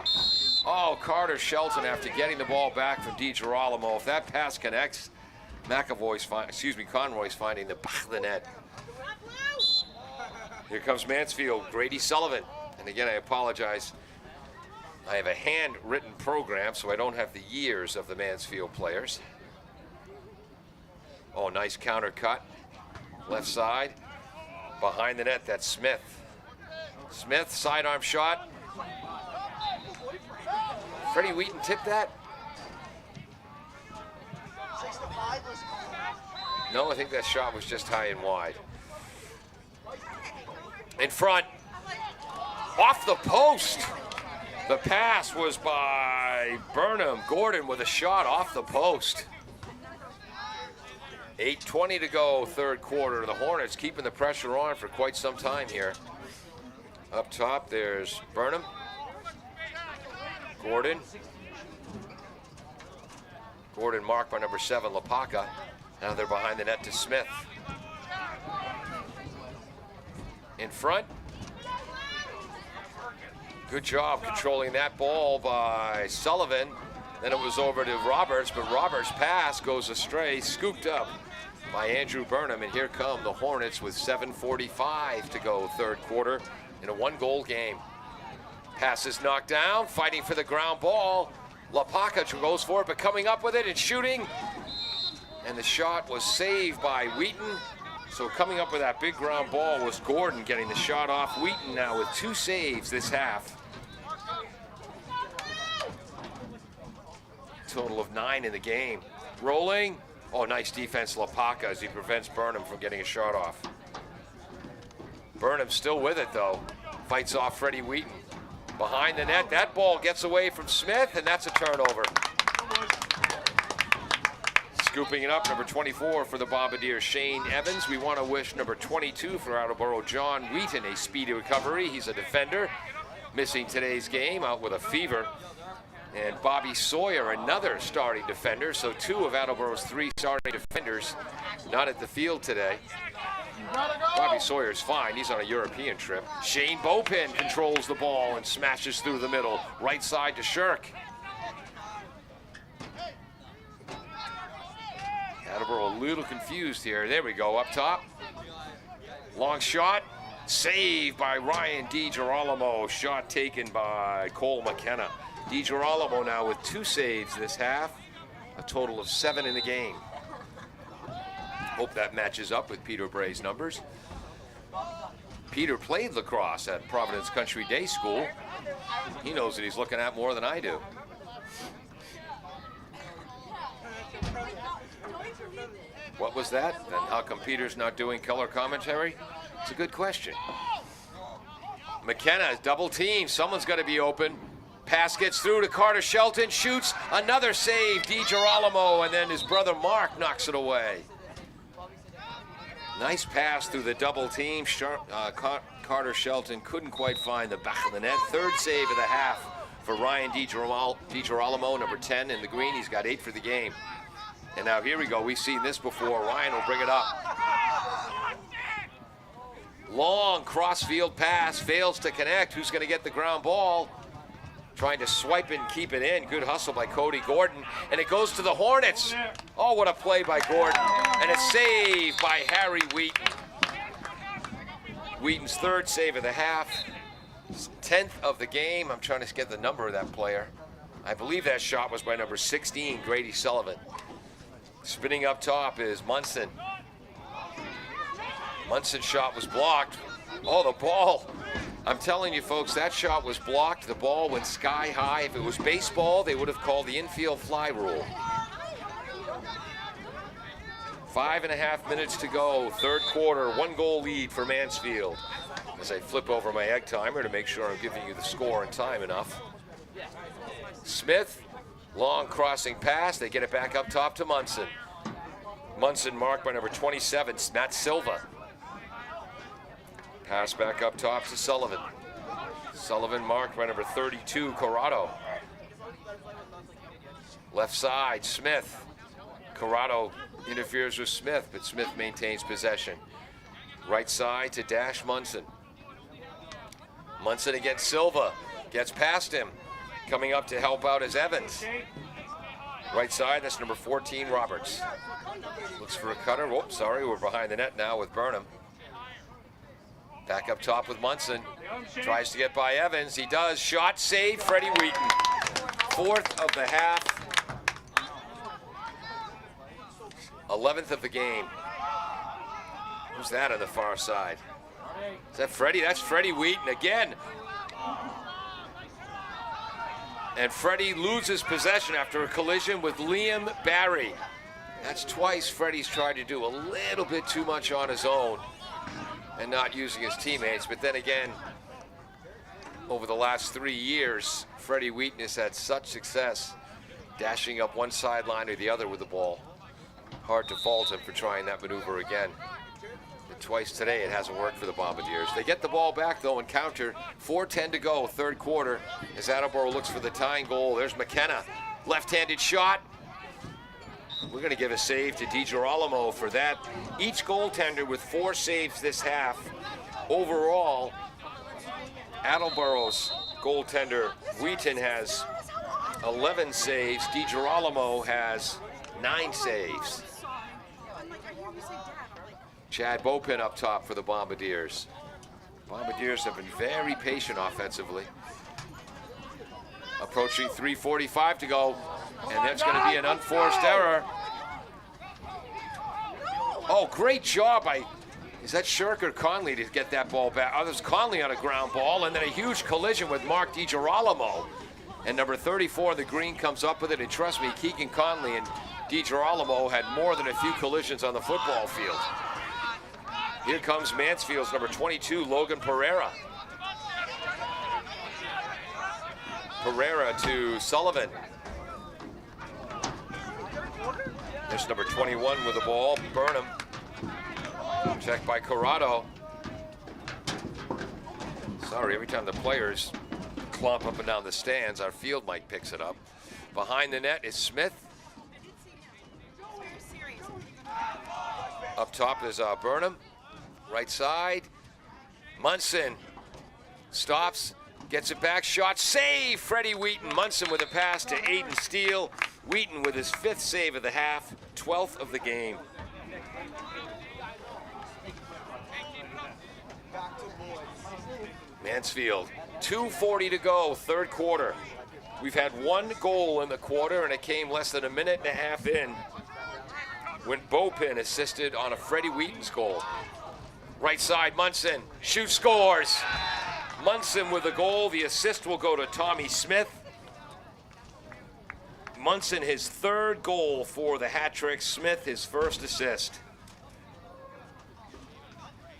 Oh, Carter Shelton, after getting the ball back from DiGirolamo. If that pass connects, Conroy's finding the back of the net. Here comes Mansfield, Grady Sullivan. And again, I apologize. I have a handwritten program, so I don't have the years of the Mansfield players. Oh, nice counter cut. Left side. Behind the net, that's Smith. Smith, sidearm shot. Freddie Wheaton tipped that? No, I think that shot was just high and wide. In front. Off the post. The pass was by Burnham. Gordon with a shot off the post. 8:20 to go, third quarter. The Hornets keeping the pressure on for quite some time here. Up top, there's Burnham. Gordon. Gordon marked by number 7, Lapaka. Now they're behind the net to Smith. In front. Good job controlling that ball by Sullivan. Then it was over to Roberts, but Roberts' pass goes astray, scooped up by Andrew Burnham. And here come the Hornets with 7:45 to go, third quarter, in a 1-goal game. Pass is knocked down, fighting for the ground ball. Lapaka goes for it, but coming up with it and shooting. And the shot was saved by Wheaton. So coming up with that big ground ball was Gordon getting the shot off. Wheaton now with 2 saves this half. Total of 9 in the game. Rolling. Oh, nice defense, Lapaka, as he prevents Burnham from getting a shot off. Burnham still with it, though. Fights off Freddie Wheaton. Behind the net, that ball gets away from Smith, and that's a turnover. Scooping it up, number 24 for the Bombardiers, Shane Evans. We want to wish number 22 for Attleboro, John Wheaton, a speedy recovery. He's a defender, missing today's game, out with a fever. And Bobby Sawyer, another starting defender. So 2 of Attleboro's 3 starting defenders not at the field today. Bobby Sawyer's fine. He's on a European trip. Shane Bopin controls the ball and smashes through the middle. Right side to Shirk. Attleboro a little confused here. There we go, up top. Long shot. Saved by Ryan DiGirolamo. Shot taken by Cole McKenna. DiGirolamo now with 2 saves this half. a total of 7 in the game. Hope that matches up with Peter Bray's numbers. Peter played lacrosse at Providence Country Day School. He knows what he's looking at more than I do. What was that? And how come Peter's not doing color commentary? It's a good question. McKenna is double teamed. Someone's got to be open. Pass gets through to Carter Shelton. Shoots. Another save. DiGirolamo. And then his brother Mark knocks it away. Nice pass through the double team. Carter Shelton couldn't quite find the back of the net. Third save of the half for Ryan DiGirolamo, number 10 in the green. He's got 8 for the game. And now here we go. We've seen this before. Ryan will bring it up. Long cross-field pass. Fails to connect. Who's going to get the ground ball? Trying to swipe and keep it in. Good hustle by Cody Gordon. And it goes to the Hornets. Oh, what a play by Gordon. And a save by Harry Wheaton. Wheaton's third save of the half. 10th of the game. I'm trying to get the number of that player. I believe that shot was by number 16, Grady Sullivan. Spinning up top is Munson. Munson's shot was blocked. Oh, the ball. I'm telling you, folks, that shot was blocked. The ball went sky high. If it was baseball, they would have called the infield fly rule. 5.5 minutes to go, third quarter, 1-goal lead for Mansfield. As I flip over my egg timer to make sure I'm giving you the score in time enough. Smith, long crossing pass. They get it back up top to Munson. Munson marked by number 27, Matt Silva. Pass back up top to Sullivan. Sullivan marked by number 32, Corrado. Left side, Smith. Corrado interferes with Smith, but Smith maintains possession. Right side to Dash Munson. Munson against Silva. Gets past him. Coming up to help out is Evans. Right side, that's number 14, Roberts. Looks for a cutter. Whoops, sorry, we're behind the net now with Burnham. Back up top with Munson. Tries to get by Evans. He does. Shot, save, Freddie Wheaton. Fourth of the half. 11th of the game. Who's that on the far side? Is that Freddie? That's Freddie Wheaton again. And Freddie loses possession after a collision with Liam Barry. That's twice Freddie's tried to do a little bit too much on his own and not using his teammates. But then again, over the last 3 years, Freddie Wheaton has had such success dashing up one sideline or the other with the ball. Hard to fault him for trying that maneuver again. But twice today it hasn't worked for the Bombardiers. They get the ball back though and counter. 4:10 to go, third quarter, as Attleboro looks for the tying goal. There's McKenna, left-handed shot. We're going to give a save to DiGirolamo for that. Each goaltender with 4 saves this half. Overall, Attleboro's goaltender Wheaton has 11 saves. DiGirolamo has 9 saves. Chad Bopin up top for the Bombardiers. Bombardiers have been very patient offensively. Approaching 3:45 to go, and that's going to be an unforced error. Oh, great job by, is that Shirk or Conley to get that ball back? Oh, there's Conley on a ground ball, and then a huge collision with Mark DiGirolamo. And number 34 in the green comes up with it, and trust me, Keegan Conley and DiGirolamo had more than a few collisions on the football field. Here comes Mansfield's number 22, Logan Pereira. Pereira to Sullivan. There's number 21 with the ball, Burnham. Checked by Corrado. Sorry, every time the players clomp up and down the stands, our field mic picks it up. Behind the net is Smith. Up top is Burnham. Right side, Munson stops, gets it back, shot, save, Freddie Wheaton. Munson with a pass to Aiden Steele. Wheaton with his 5th save of the half, 12th of the game. Mansfield, 2:40 to go, third quarter. We've had one goal in the quarter, and it came less than a minute and a half in when Bopin assisted on a Freddie Wheaton's goal. Right side, Munson, shoots, scores. Munson with the goal. The assist will go to Tommy Smith. Munson, his third goal for the hat trick. Smith, his first assist.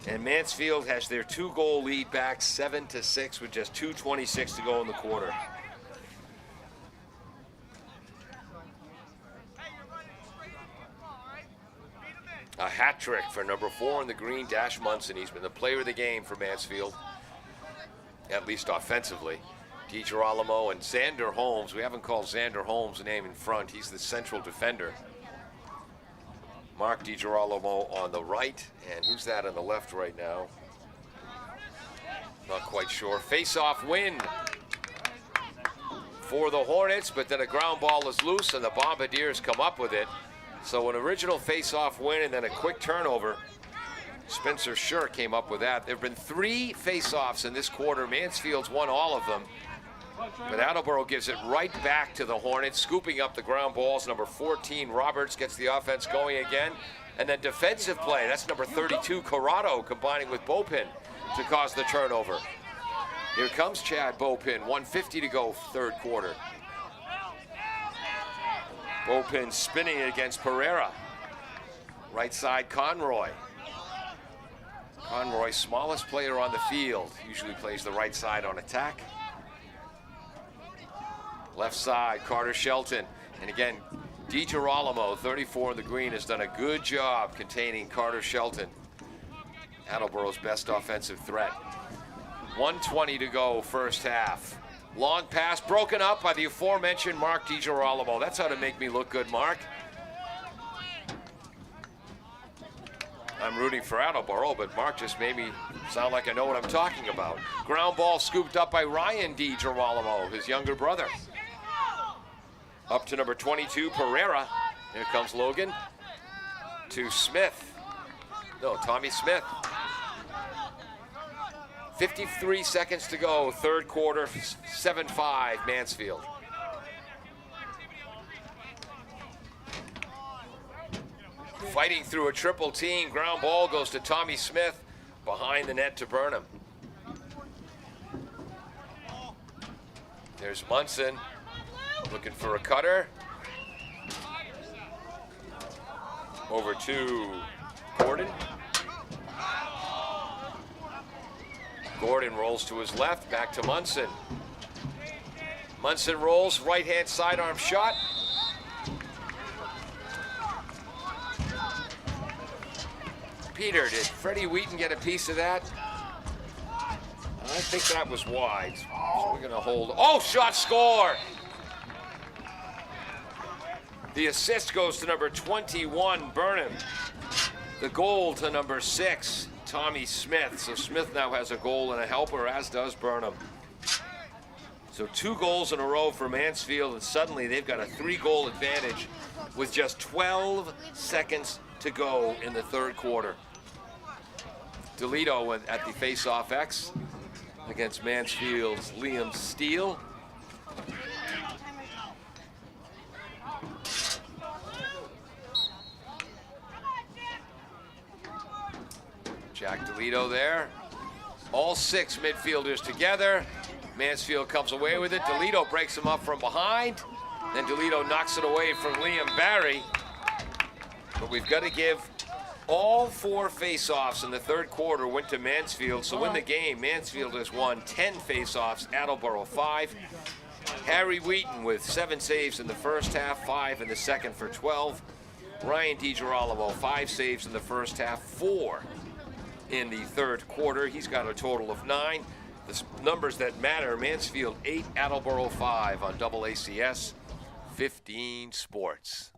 And Mansfield has their 2-goal lead back, 7-6, with just 2:26 to go in the quarter. A hat trick for number 4 in the green, Dash Munson. He's been the player of the game for Mansfield, at least offensively. DiGirolamo and Xander Holmes. We haven't called Xander Holmes' name in front. He's the central defender. Mark DiGirolamo on the right. And who's that on the left right now? Not quite sure. Face-off win for the Hornets, but then a ground ball is loose and the Bombardiers come up with it. So an original face-off win and then a quick turnover. Spencer Schur came up with that. There have been 3 face-offs in this quarter. Mansfield's won all of them. But Attleboro gives it right back to the Hornets, scooping up the ground balls. Number 14, Roberts, gets the offense going again. And then defensive play. That's number 32, Corrado, combining with Bopin to cause the turnover. Here comes Chad Bopin, 1:50 to go, third quarter. Bopin spinning it against Pereira. Right side, Conroy. Conroy, smallest player on the field, usually plays the right side on attack. Left side, Carter Shelton. And again, DiGirolamo, 34 in the green, has done a good job containing Carter Shelton, Attleboro's best offensive threat. 1:20 to go, first half. Long pass broken up by the aforementioned Mark DiGirolamo. That's how to make me look good, Mark. I'm rooting for Attleboro, but Mark just made me sound like I know what I'm talking about. Ground ball scooped up by Ryan DiGirolamo, his younger brother. Up to number 22, Pereira. Here comes Logan. To Smith. No, Tommy Smith. 53 seconds to go, third quarter, 7-5, Mansfield. Fighting through a triple team, ground ball goes to Tommy Smith, behind the net to Burnham. There's Munson, looking for a cutter. Over to Gordon. Gordon rolls to his left, back to Munson. Munson rolls, right-hand sidearm shot. Peter, did Freddie Wheaton get a piece of that? I think that was wide. So we're gonna hold. Oh, shot, score! The assist goes to number 21, Burnham. The goal to number 6, Tommy Smith. So Smith now has a goal and a helper, as does Burnham. So 2 goals in a row for Mansfield, and suddenly they've got a 3-goal advantage with just 12 seconds to go in the third quarter. DeLito at the face-off X against Mansfield's Liam Steele. Jack DeLito there. All 6 midfielders together. Mansfield comes away with it. DeLito breaks him up from behind. Then DeLito knocks it away from Liam Barry. But we've got to give all 4 face-offs in the third quarter went to Mansfield. So in the game, Mansfield has won 10 face-offs, Attleboro 5. Harry Wheaton with 7 saves in the first half, 5 in the second for 12. Ryan DiGirolamo, 5 saves in the first half, 4 in the third quarter. He's got a total of 9. The numbers that matter, Mansfield 8, Attleboro 5 on AACS 15 Sports.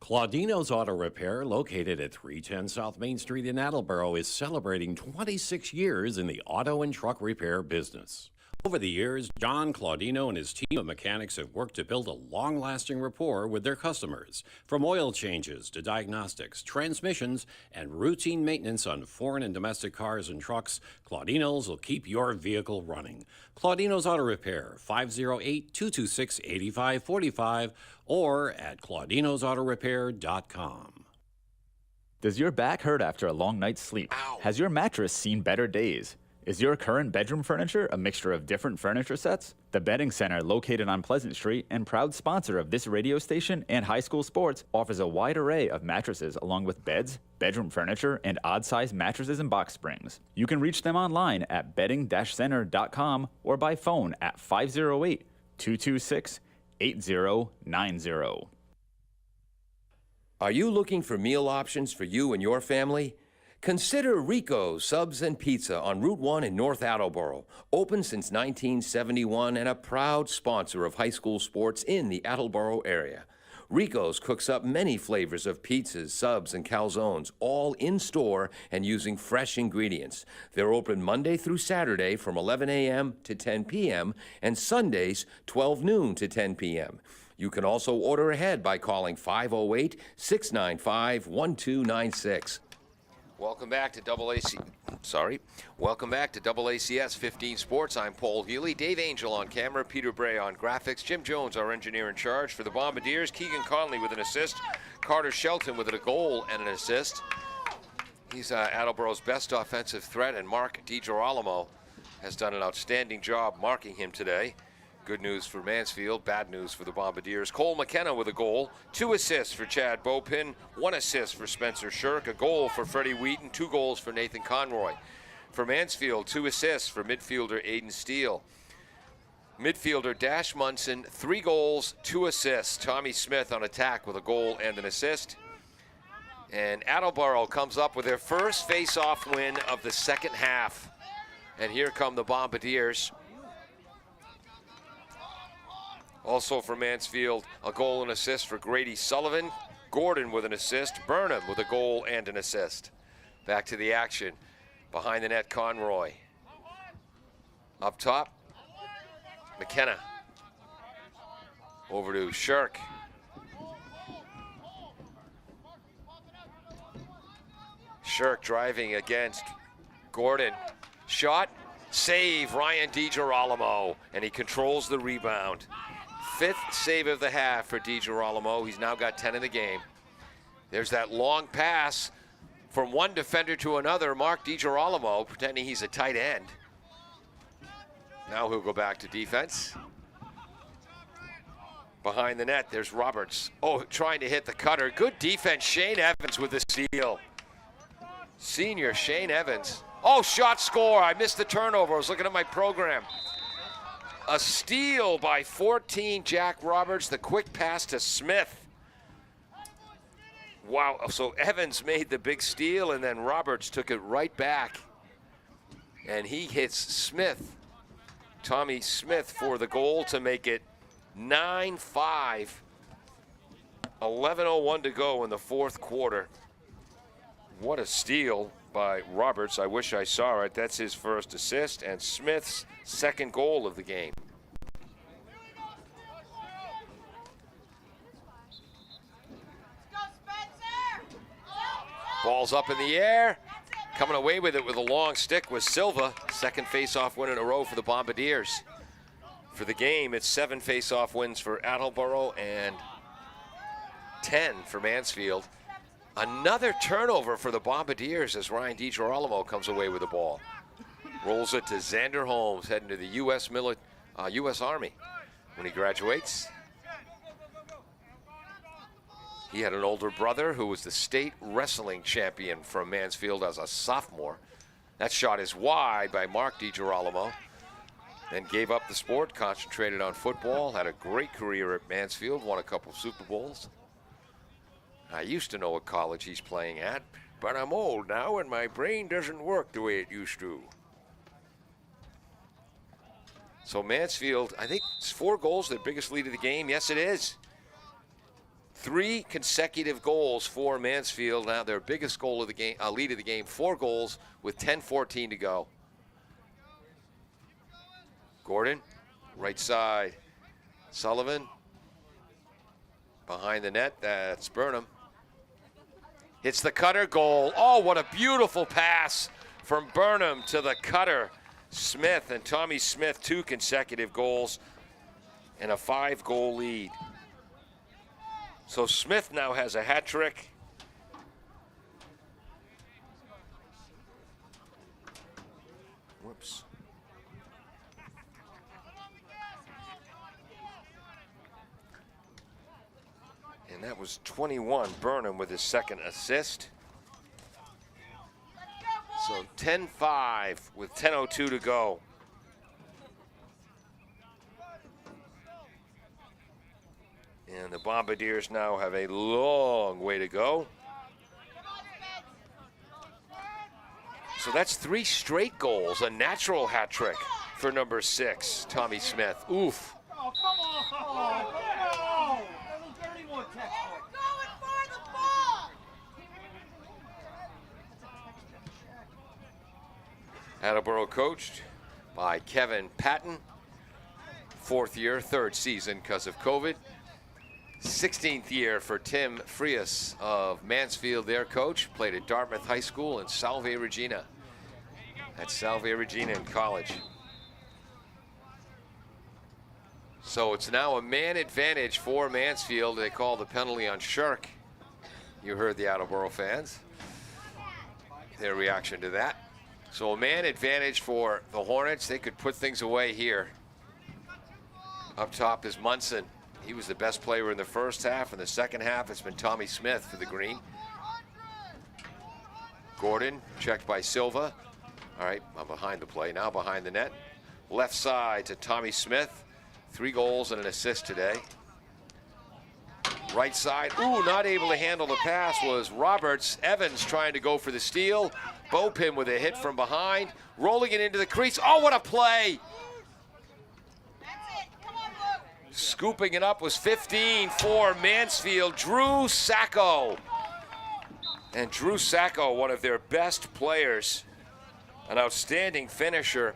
Claudino's Auto Repair, located at 310 South Main Street in Attleboro, is celebrating 26 years in the auto and truck repair business. Over the years, John Claudino and his team of mechanics have worked to build a long-lasting rapport with their customers. From oil changes to diagnostics, transmissions, and routine maintenance on foreign and domestic cars and trucks, Claudino's will keep your vehicle running. Claudino's Auto Repair, 508-226-8545 or at claudinosautorepair.com. Does your back hurt after a long night's sleep? Ow. Has your mattress seen better days? Is your current bedroom furniture a mixture of different furniture sets? The Bedding Center, located on Pleasant Street and proud sponsor of this radio station and high school sports, offers a wide array of mattresses along with beds, bedroom furniture, and odd-sized mattresses and box springs. You can reach them online at bedding-center.com or by phone at 508-226-8090. Are you looking for meal options for you and your family? Consider Rico's Subs and Pizza on Route 1 in North Attleboro. Open since 1971 and a proud sponsor of high school sports in the Attleboro area. Rico's cooks up many flavors of pizzas, subs, and calzones, all in-store and using fresh ingredients. They're open Monday through Saturday from 11 a.m. to 10 p.m. and Sundays 12 noon to 10 p.m. You can also order ahead by calling 508-695-1296. Welcome back to AACS 15 Sports. I'm Paul Healy. Dave Angel on camera, Peter Bray on graphics, Jim Jones, our engineer in charge. For the Bombardiers, Keegan Conley with an assist, Carter Shelton with a goal and an assist. He's Attleboro's best offensive threat, and Mark DiGirolamo has done an outstanding job marking him today. Good news for Mansfield, bad news for the Bombardiers. Cole McKenna with a goal, 2 assists for Chad Beaupin, 1 assist for Spencer Shirk, a goal for Freddie Wheaton, 2 goals for Nathan Conroy. For Mansfield, 2 assists for midfielder Aiden Steele. Midfielder Dash Munson, 3 goals, 2 assists. Tommy Smith on attack with a goal and an assist. And Attleboro comes up with their first face-off win of the second half. And here come the Bombardiers. Also for Mansfield, a goal and assist for Grady Sullivan. Gordon with an assist. Burnham with a goal and an assist. Back to the action. Behind the net, Conroy. Up top, McKenna. Over to Shirk. Shirk driving against Gordon. Shot, save, Ryan DiGirolamo, and he controls the rebound. 5th save of the half for DiGirolamo. He's now got 10 in the game. There's that long pass from one defender to another. Mark DiGirolamo pretending he's a tight end. Now he'll go back to defense. Behind the net, there's Roberts. Oh, trying to hit the cutter. Good defense, Shane Evans with the steal. Senior Shane Evans. Oh, shot, score. I missed the turnover. I was looking at my program. A steal by 14, Jack Roberts. The quick pass to Smith. Wow, so Evans made the big steal, and then Roberts took it right back. And he hits Smith, Tommy Smith, for the goal to make it 9-5. 11:01 to go in the 4th quarter. What a steal by Roberts. I wish I saw it. That's his first assist and Smith's 2nd goal of the game. Ball's up in the air. Coming away with it with a long stick was Silva. 2nd face-off win in a row for the Bombardiers. For the game, it's 7 face-off wins for Attleboro and 10 for Mansfield. Another turnover for the Bombardiers as Ryan DiGirolamo comes away with the ball. Rolls it to Xander Holmes, heading to the U.S. Army when he graduates. He had an older brother who was the state wrestling champion from Mansfield as a sophomore. That shot is wide by Mark DiGirolamo. Then gave up the sport, concentrated on football, had a great career at Mansfield, won a couple of Super Bowls. I used to know what college he's playing at, but I'm old now and my brain doesn't work the way it used to. So Mansfield, I think it's 4 goals, their biggest lead of the game. Yes, it is. 3 consecutive goals for Mansfield. Now their biggest goal of the game, lead of the game, 4 goals with 10:14 to go. Gordon, right side. Sullivan. Behind the net, that's Burnham. Hits the cutter, goal. Oh, what a beautiful pass from Burnham to the cutter. Smith, and Tommy Smith, 2 consecutive goals and a 5-goal lead. So Smith now has a hat trick. Whoops. And that was 21, Burnham with his second assist. So 10-5 with 10:02 to go. And the Bombardiers now have a long way to go. So that's 3 straight goals, a natural hat trick for number 6, Tommy Smith. Oof. Oh, come on! Oh, come on! That was 31 textbook. Going for the ball! Attleboro coached by Kevin Patton. 4th year, 3rd season because of COVID. 16th year for Tim Frias of Mansfield, their coach. Played at Dartmouth High School and Salve Regina. At Salve Regina in college. So it's now a man advantage for Mansfield. They call the penalty on Shirk. You heard the Attleboro fans, their reaction to that. So a man advantage for the Hornets. They could put things away here. Up top is Munson. He was the best player in the first half. In the second half, it's been Tommy Smith for the Green. Gordon, checked by Silva. All right, I'm behind the play, now behind the net. Left side to Tommy Smith. 3 goals and an assist today. Right side, ooh, not able to handle the pass was Roberts. Evans trying to go for the steal. Bopin with a hit from behind. Rolling it into the crease. Oh, what a play! Scooping it up was 15 for Mansfield, Drew Sacco. And Drew Sacco, one of their best players, an outstanding finisher.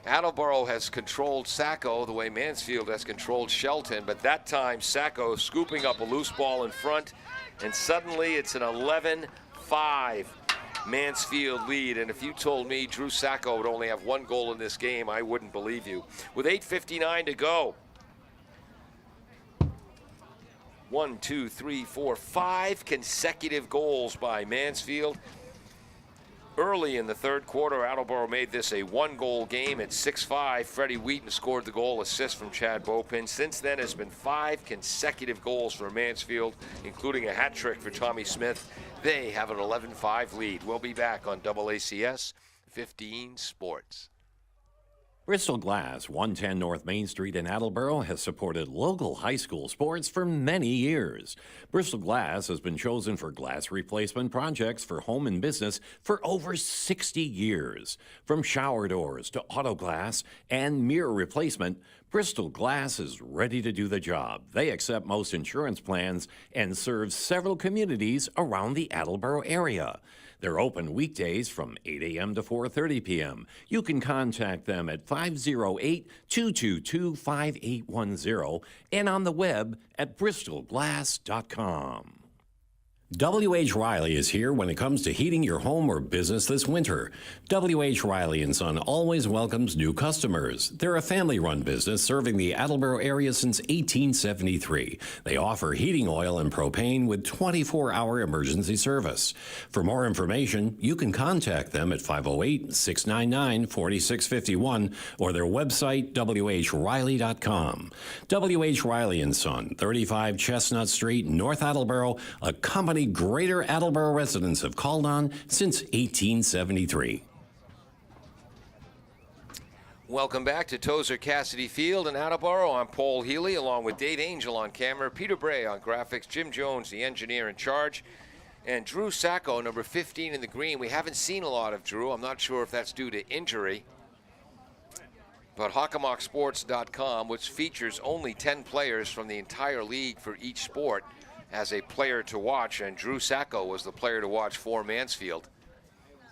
Attleboro has controlled Sacco the way Mansfield has controlled Shelton, but that time Sacco scooping up a loose ball in front, and suddenly it's an 11-5 Mansfield lead. And if you told me Drew Sacco would only have 1 goal in this game, I wouldn't believe you. With 8:59 to go. 1, 2, 3, 4, 5 consecutive goals by Mansfield. Early in the 3rd quarter, Attleboro made this a 1-goal game at 6-5. Freddie Wheaton scored the goal, assist from Chad Bopin. Since then, has been 5 consecutive goals for Mansfield, including a hat trick for Tommy Smith. They have an 11-5 lead. We'll be back on AACS 15 Sports. Bristol Glass, 110 North Main Street in Attleboro, has supported local high school sports for many years. Bristol Glass has been chosen for glass replacement projects for home and business for over 60 years. From shower doors to auto glass and mirror replacement, Bristol Glass is ready to do the job. They accept most insurance plans and serve several communities around the Attleboro area. They're open weekdays from 8 a.m. to 4:30 p.m. You can contact them at 508-222-5810 and on the web at bristolglass.com. W.H. Riley is here when it comes to heating your home or business this winter. W.H. Riley & Son always welcomes new customers. They're a family-run business serving the Attleboro area since 1873. They offer heating oil and propane with 24-hour emergency service. For more information, you can contact them at 508-699-4651 or their website, whriley.com. W.H. Riley & Son, 35 Chestnut Street, North Attleboro, a company Greater Attleboro residents have called on since 1873. Welcome back to Tozer Cassidy Field in Attleboro. I'm Paul Healy, along with Dave Angel on camera, Peter Bray on graphics, Jim Jones, the engineer in charge, and Drew Sacco, number 15 in the green. We haven't seen a lot of Drew. I'm not sure if that's due to injury. But HockomockSports.com, which features only 10 players from the entire league for each sport, as a player to watch, and Drew Sacco was the player to watch for Mansfield.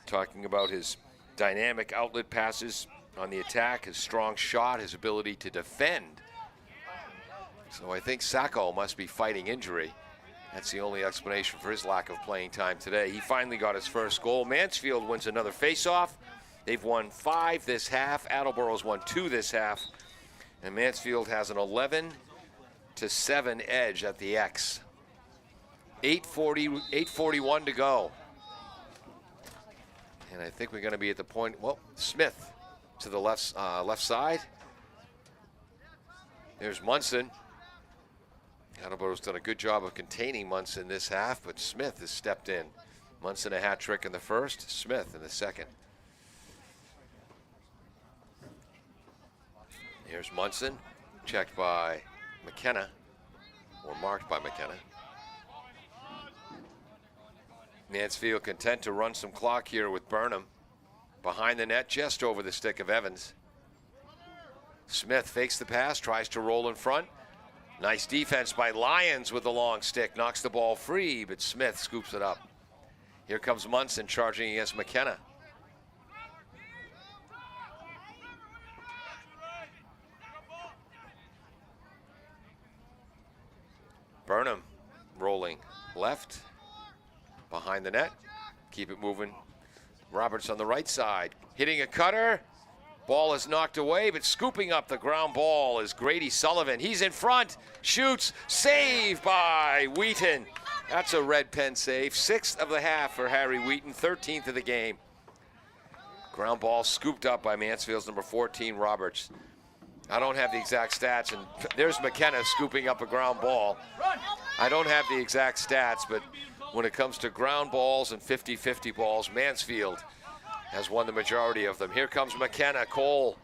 Talking about his dynamic outlet passes, on the attack, his strong shot, his ability to defend. So I think Sacco must be fighting injury. That's the only explanation for his lack of playing time today. He finally got his first goal. Mansfield wins another face-off. They've won 5 this half. Attleboro's won 2 this half. And Mansfield has an 11-7 edge at the X. 8:41 to go. And I think we're going to be at the point, well, Smith to the left side. There's Munson. Attleboro's done a good job of containing Munson this half, but Smith has stepped in. Munson a hat trick in the first, Smith in the second. Here's Munson, checked by McKenna, or marked by McKenna. Mansfield content to run some clock here with Burnham. Behind the net, just over the stick of Evans. Smith fakes the pass, tries to roll in front. Nice defense by Lyons with the long stick. Knocks the ball free, but Smith scoops it up. Here comes Munson charging against McKenna. Burnham rolling left. Behind the net. Keep it moving. Roberts on the right side. Hitting a cutter. Ball is knocked away, but scooping up the ground ball is Grady Sullivan. He's in front, shoots, save by Wheaton. That's a red pen save. 6th of the half for Harry Wheaton, 13th of the game. Ground ball scooped up by Mansfield's number 14, Roberts. I don't have the exact stats, and there's McKenna scooping up a ground ball. I don't have the exact stats, but when it comes to ground balls and 50-50 balls, Mansfield has won the majority of them. Here comes McKenna. Cole,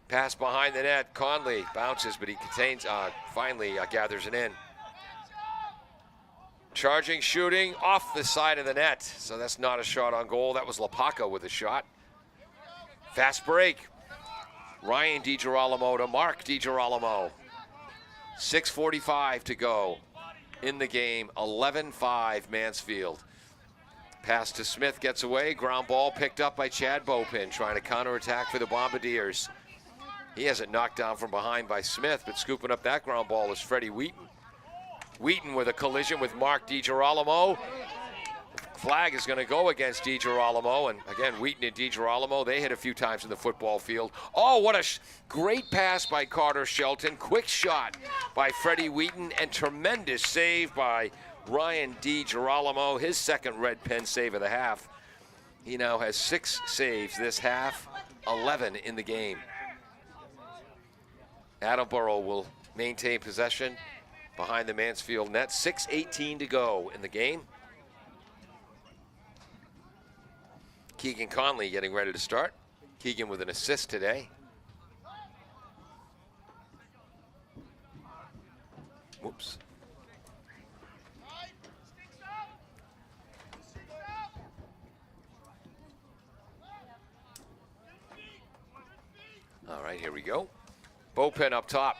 pass behind the net. Conley bounces, but he contains, finally gathers it in. Charging, shooting, off the side of the net. So that's not a shot on goal. That was Lapaka with a shot. Fast break. Ryan DiGirolamo to Mark DiGirolamo. 6:45 to go in the game. 11-5 Mansfield. Pass to Smith, gets away. Ground ball picked up by Chad Bopin, trying to counterattack for the Bombardiers. He has it knocked down from behind by Smith, but scooping up that ground ball is Freddie Wheaton. Wheaton with a collision with Mark DiGirolamo. Flag is going to go against DiGirolamo, and again, Wheaton and DiGirolamo, they hit a few times in the football field. Oh, what a great pass by Carter Shelton. Quick shot by Freddie Wheaton, and tremendous save by Ryan DiGirolamo, his second red pen save of the half. He now has 6 saves this half, 11 in the game. Attleboro will maintain possession behind the Mansfield net. 6:18 to go in the game. Keegan Conley getting ready to start. Keegan with an assist today. Whoops. All right, here we go. Bopin up top.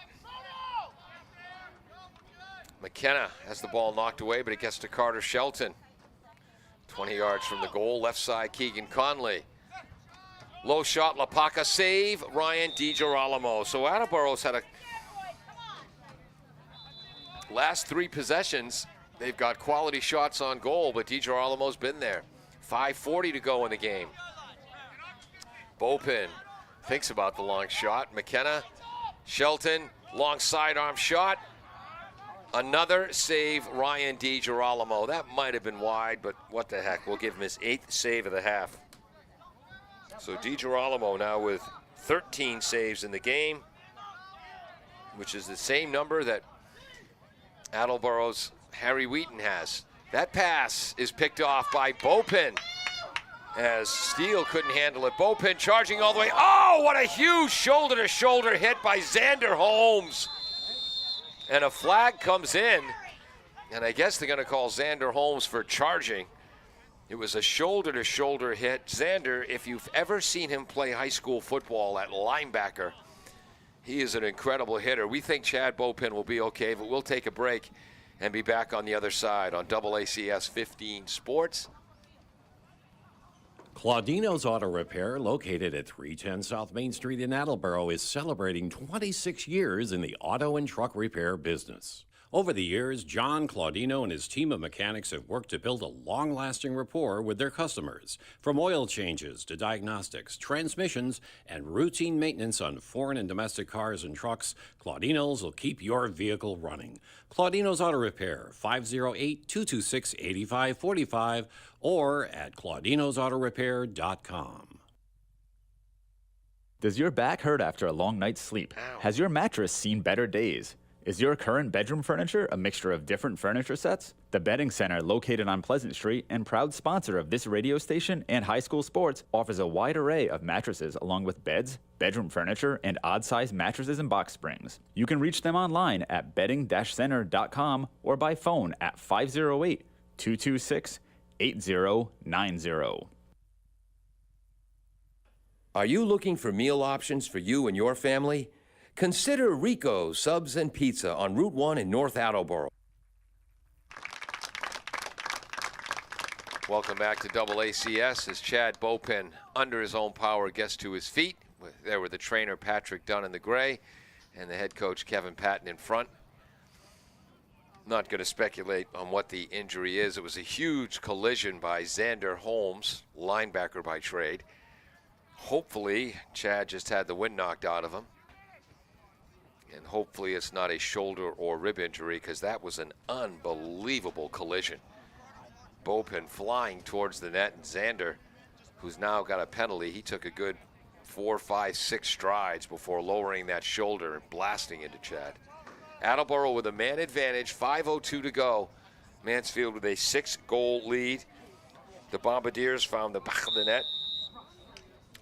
McKenna has the ball knocked away, but it gets to Carter Shelton. 20 yards from the goal, left side, Keegan Conley. Low shot, Lapaka save, Ryan DiGirolamo. So Attleboro's had a last 3 possessions. They've got quality shots on goal, but DiGirolamo's been there. 5:40 to go in the game. Bopin thinks about the long shot. McKenna, Shelton, long sidearm shot. Another save, Ryan DiGirolamo. That might have been wide, but what the heck. We'll give him his 8th save of the half. So DiGirolamo now with 13 saves in the game, which is the same number that Attleboro's Harry Wheaton has. That pass is picked off by Bopin, as Steele couldn't handle it. Bopin charging all the way. Oh, what a huge shoulder-to-shoulder hit by Xander Holmes. And a flag comes in, and I guess they're going to call Xander Holmes for charging. It was a shoulder-to-shoulder hit. Xander, if you've ever seen him play high school football at linebacker, he is an incredible hitter. We think Chad Bopin will be okay, but we'll take a break and be back on the other side on AACS 15 Sports. Claudino's Auto Repair, located at 310 South Main Street in Attleboro, is celebrating 26 years in the auto and truck repair business. Over the years, John Claudino and his team of mechanics have worked to build a long-lasting rapport with their customers. From oil changes to diagnostics, transmissions, and routine maintenance on foreign and domestic cars and trucks, Claudino's will keep your vehicle running. Claudino's Auto Repair, 508-226-8545 or at claudinosautorepair.com. Does your back hurt after a long night's sleep? Ow. Has your mattress seen better days? Is your current bedroom furniture a mixture of different furniture sets? The Bedding Center, located on Pleasant Street and proud sponsor of this radio station and high school sports, offers a wide array of mattresses along with beds, bedroom furniture, and odd-sized mattresses and box springs. You can reach them online at bedding-center.com or by phone at 508-226-8090. Are you looking for meal options for you and your family? Consider Rico's Subs and Pizza on Route 1 in North Attleboro. Welcome back to AACS as Chad Bopin, under his own power, gets to his feet. There were the trainer Patrick Dunn in the gray and the head coach Kevin Patton in front. Not going to speculate on what the injury is. It was a huge collision by Xander Holmes, linebacker by trade. Hopefully, Chad just had the wind knocked out of him. And hopefully it's not a shoulder or rib injury, because that was an unbelievable collision. Bopin flying towards the net, and Xander, who's now got a penalty, he took a good 4, 5, 6 strides before lowering that shoulder and blasting into Chad. Attleboro with a man advantage, 5:02 to go. Mansfield with a 6-goal lead. The Bombardiers found the back of the net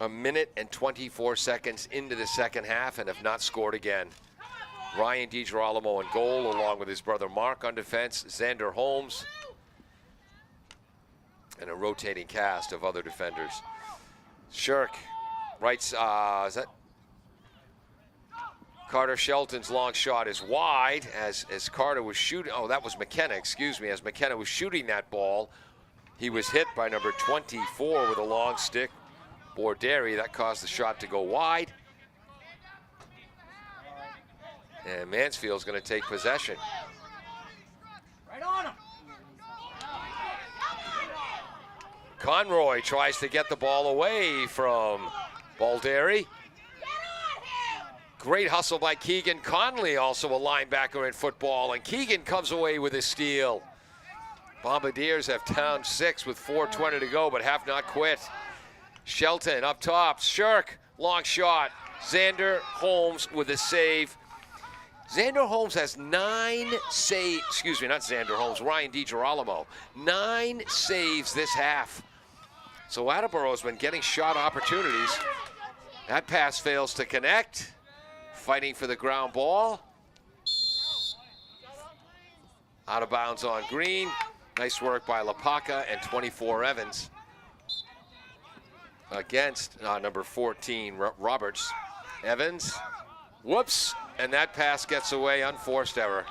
a minute and 24 seconds into the second half and have not scored again. Ryan DiGirolamo in goal, along with his brother Mark on defense, Xander Holmes, and a rotating cast of other defenders. Shirk, right, is that? Carter Shelton's long shot is wide as Carter was shooting. Oh, that was McKenna, excuse me. As McKenna was shooting that ball, he was hit by number 24 with a long stick, Borderi. That caused the shot to go wide. And Mansfield's going to take possession. Right on him. Conroy tries to get the ball away from Balderi. Great hustle by Keegan Conley, also a linebacker in football, and Keegan comes away with a steal. Bombardiers have down 6 with 4:20 to go, but have not quit. Shelton up top, Shirk, long shot. Xander Holmes with a save. Xander Holmes has 9 saves, excuse me, not Xander Holmes, Ryan DiGirolamo. 9 saves this half. So Attleboro has been getting shot opportunities. That pass fails to connect. Fighting for the ground ball. Out of bounds on Green. Nice work by Lapaka and 24 Evans. Against number 14, Roberts. Evans, whoops, and that pass gets away, unforced error.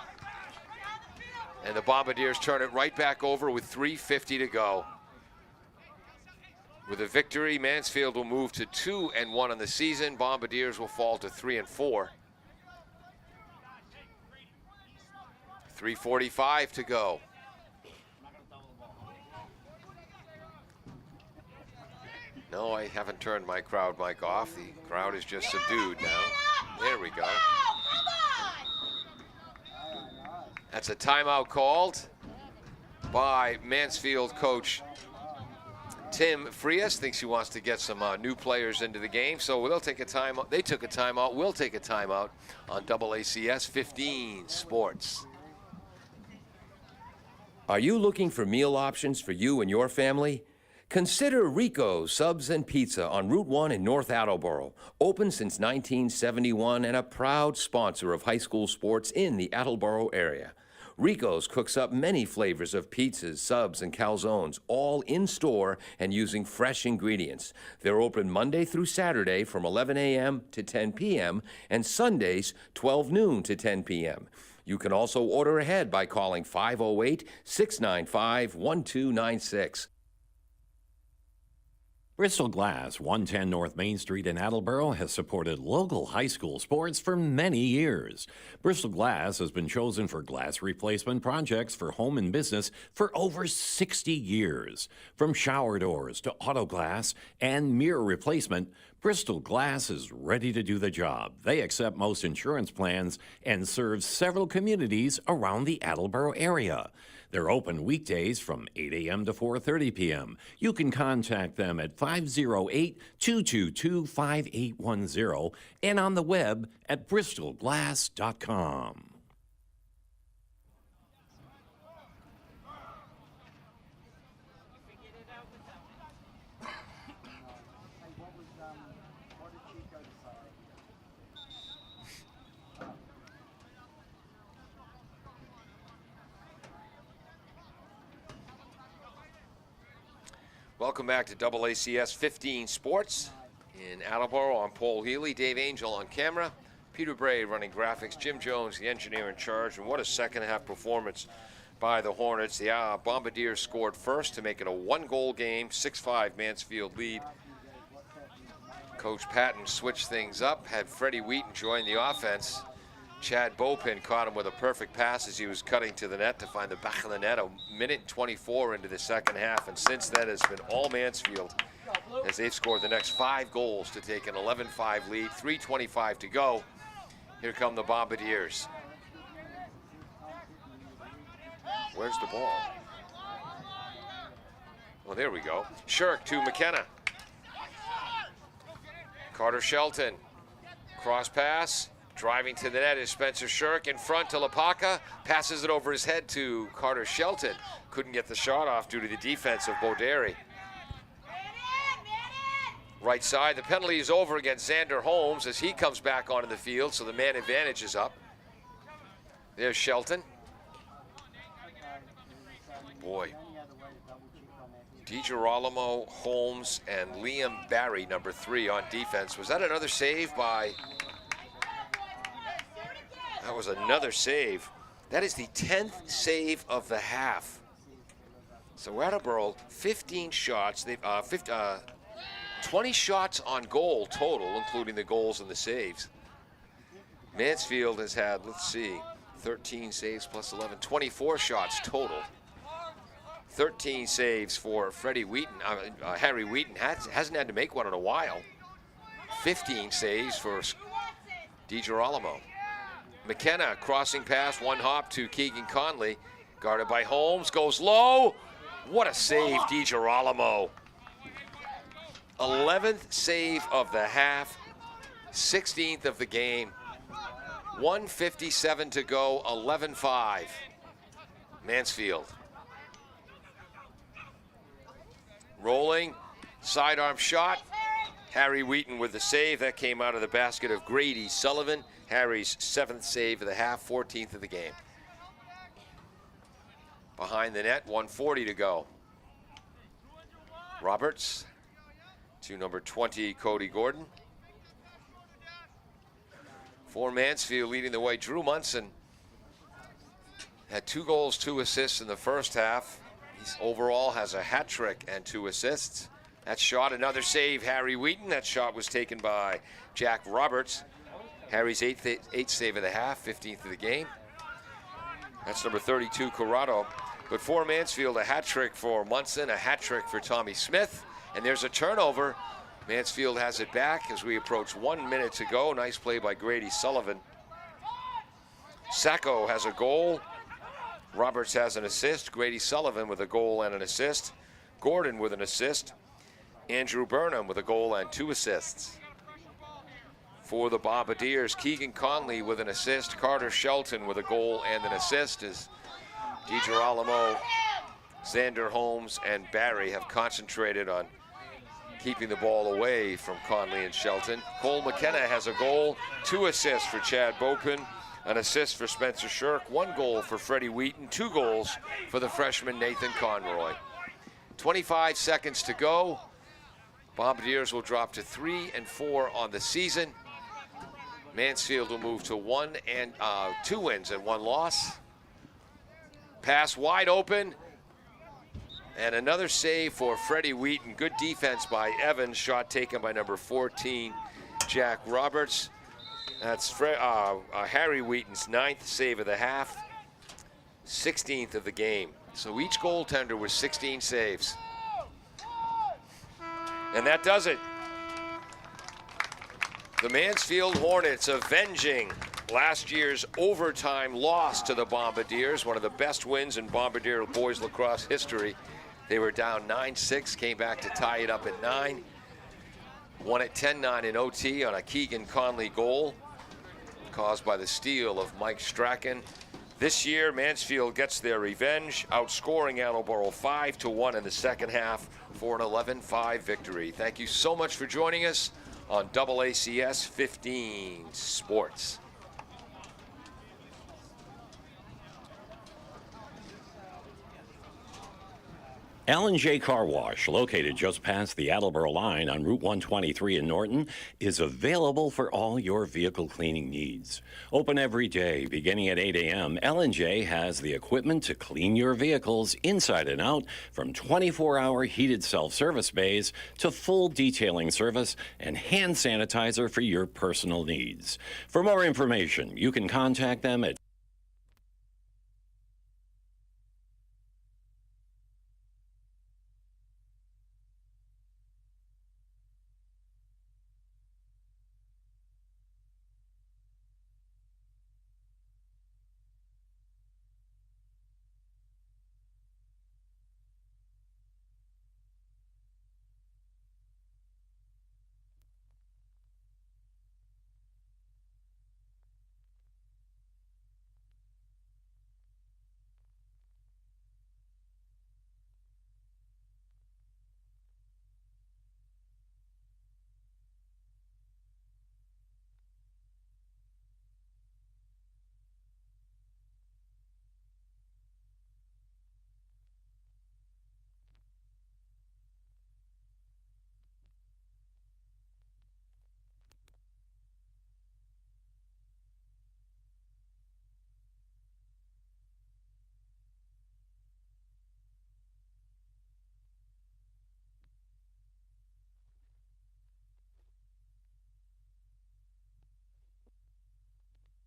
And the Bombardiers turn it right back over with 3:50 to go. With a victory, Mansfield will move to 2-1 on the season. Bombardiers will fall to 3-4. 3:45 to go. No, I haven't turned my crowd mic off. The crowd is just subdued now. There we go. That's a timeout called by Mansfield coach Tim Frias. Thinks he wants to get some new players into the game, so they'll take a timeout. They took a timeout. We'll take a timeout on AACS 15 Sports. Are you looking for meal options for you and your family? Consider Rico's Subs and Pizza on Route 1 in North Attleboro. Open since 1971 and a proud sponsor of high school sports in the Attleboro area. Rico's cooks up many flavors of pizzas, subs, and calzones, all in-store and using fresh ingredients. They're open Monday through Saturday from 11 a.m. to 10 p.m. and Sundays 12 noon to 10 p.m. You can also order ahead by calling 508-695-1296. Bristol Glass, 110 North Main Street in Attleboro, has supported local high school sports for many years. Bristol Glass has been chosen for glass replacement projects for home and business for over 60 years. From shower doors to auto glass and mirror replacement, Bristol Glass is ready to do the job. They accept most insurance plans and serve several communities around the Attleboro area. They're open weekdays from 8 a.m. to 4:30 p.m. You can contact them at 508-222-5810 and on the web at bristolglass.com. Welcome back to AACS 15 Sports in Attleboro. I'm Paul Healy, Dave Angel on camera, Peter Bray running graphics, Jim Jones, the engineer in charge, and what a second half performance by the Hornets. The Bombardiers scored first to make it a one-goal game, 6-5 Mansfield lead. Coach Patton switched things up, had Freddie Wheaton join the offense. Chad Bopin caught him with a perfect pass as he was cutting to the net to find the back of the net a minute and 24 into the second half. And since then, it's been all Mansfield as they've scored the next 5 goals to take an 11-5 lead, 3:25 to go. Here come the Bombardiers. Where's the ball? Well, there we go. Shirk to McKenna. Carter Shelton. Cross pass. Driving to the net is Spencer Shirk in front to Lapaka. Passes it over his head to Carter Shelton. Couldn't get the shot off due to the defense of Boderi. Right side, the penalty is over against Xander Holmes as he comes back onto the field, so the man advantage is up. There's Shelton. Boy. DiGirolamo, Holmes, and Liam Barry, number 3 on defense. Was that another save by... That was another save. That is the 10th save of the half. So Attleboro, 15 shots. They've 20 shots on goal total, including the goals and the saves. Mansfield has had, let's see, 13 saves plus 11, 24 shots total. 13 saves for Freddie Wheaton. Harry Wheaton hasn't had to make one in a while. 15 saves for DiGirolamo. McKenna crossing pass, one hop to Keegan Conley. Guarded by Holmes, goes low. What a save, DiGirolamo. 11th save of the half, 16th of the game. 1:57 to go, 11-5. Mansfield. Rolling, sidearm shot. Harry Wheaton with the save. That came out of the basket of Grady Sullivan. Harry's 7th save of the half, 14th of the game. Behind the net, 1:40 to go. Roberts to number 20, Cody Gordon. For Mansfield leading the way, Drew Munson had 2 goals, 2 assists in the first half. He overall has a hat trick and 2 assists. That shot, another save, Harry Wheaton. That shot was taken by Jack Roberts. Harry's 8th save of the half, 15th of the game. That's number 32, Corrado. But for Mansfield, a hat trick for Munson, a hat trick for Tommy Smith. And there's a turnover. Mansfield has it back as we approach 1 minute to go. Nice play by Grady Sullivan. Sacco has a goal. Roberts has an assist. Grady Sullivan with a goal and an assist. Gordon with an assist. Andrew Burnham with a goal and 2 assists. For the Bombardiers, Keegan Conley with an assist. Carter Shelton with a goal and an assist as DiGirolamo, Xander Holmes, and Barry have concentrated on keeping the ball away from Conley and Shelton. Cole McKenna has a goal, 2 assists for Chad Bopin, an assist for Spencer Shirk, 1 goal for Freddie Wheaton, 2 goals for the freshman Nathan Conroy. 25 seconds to go. Bombardiers will drop to 3-4 on the season. Mansfield will move to 2 wins and 1 loss. Pass wide open. And another save for Freddie Wheaton. Good defense by Evans. Shot taken by number 14, Jack Roberts. That's Harry Wheaton's 9th save of the half, 16th of the game. So each goaltender was 16 saves. And that does it. The Mansfield Hornets avenging last year's overtime loss to the Bombardiers, one of the best wins in Bombardier boys lacrosse history. They were down 9-6, came back to tie it up at 9. Won at 10-9 in OT on a Keegan Conley goal, caused by the steal of Mike Strachan. This year, Mansfield gets their revenge, outscoring Attleboro 5-1 in the second half for an 11-5 victory. Thank you so much for joining us on AACS 15 Sports. L&J Car Wash, located just past the Attleboro line on Route 123 in Norton, is available for all your vehicle cleaning needs. Open every day, beginning at 8 a.m., L&J has the equipment to clean your vehicles inside and out, from 24-hour heated self-service bays to full detailing service and hand sanitizer for your personal needs. For more information, you can contact them at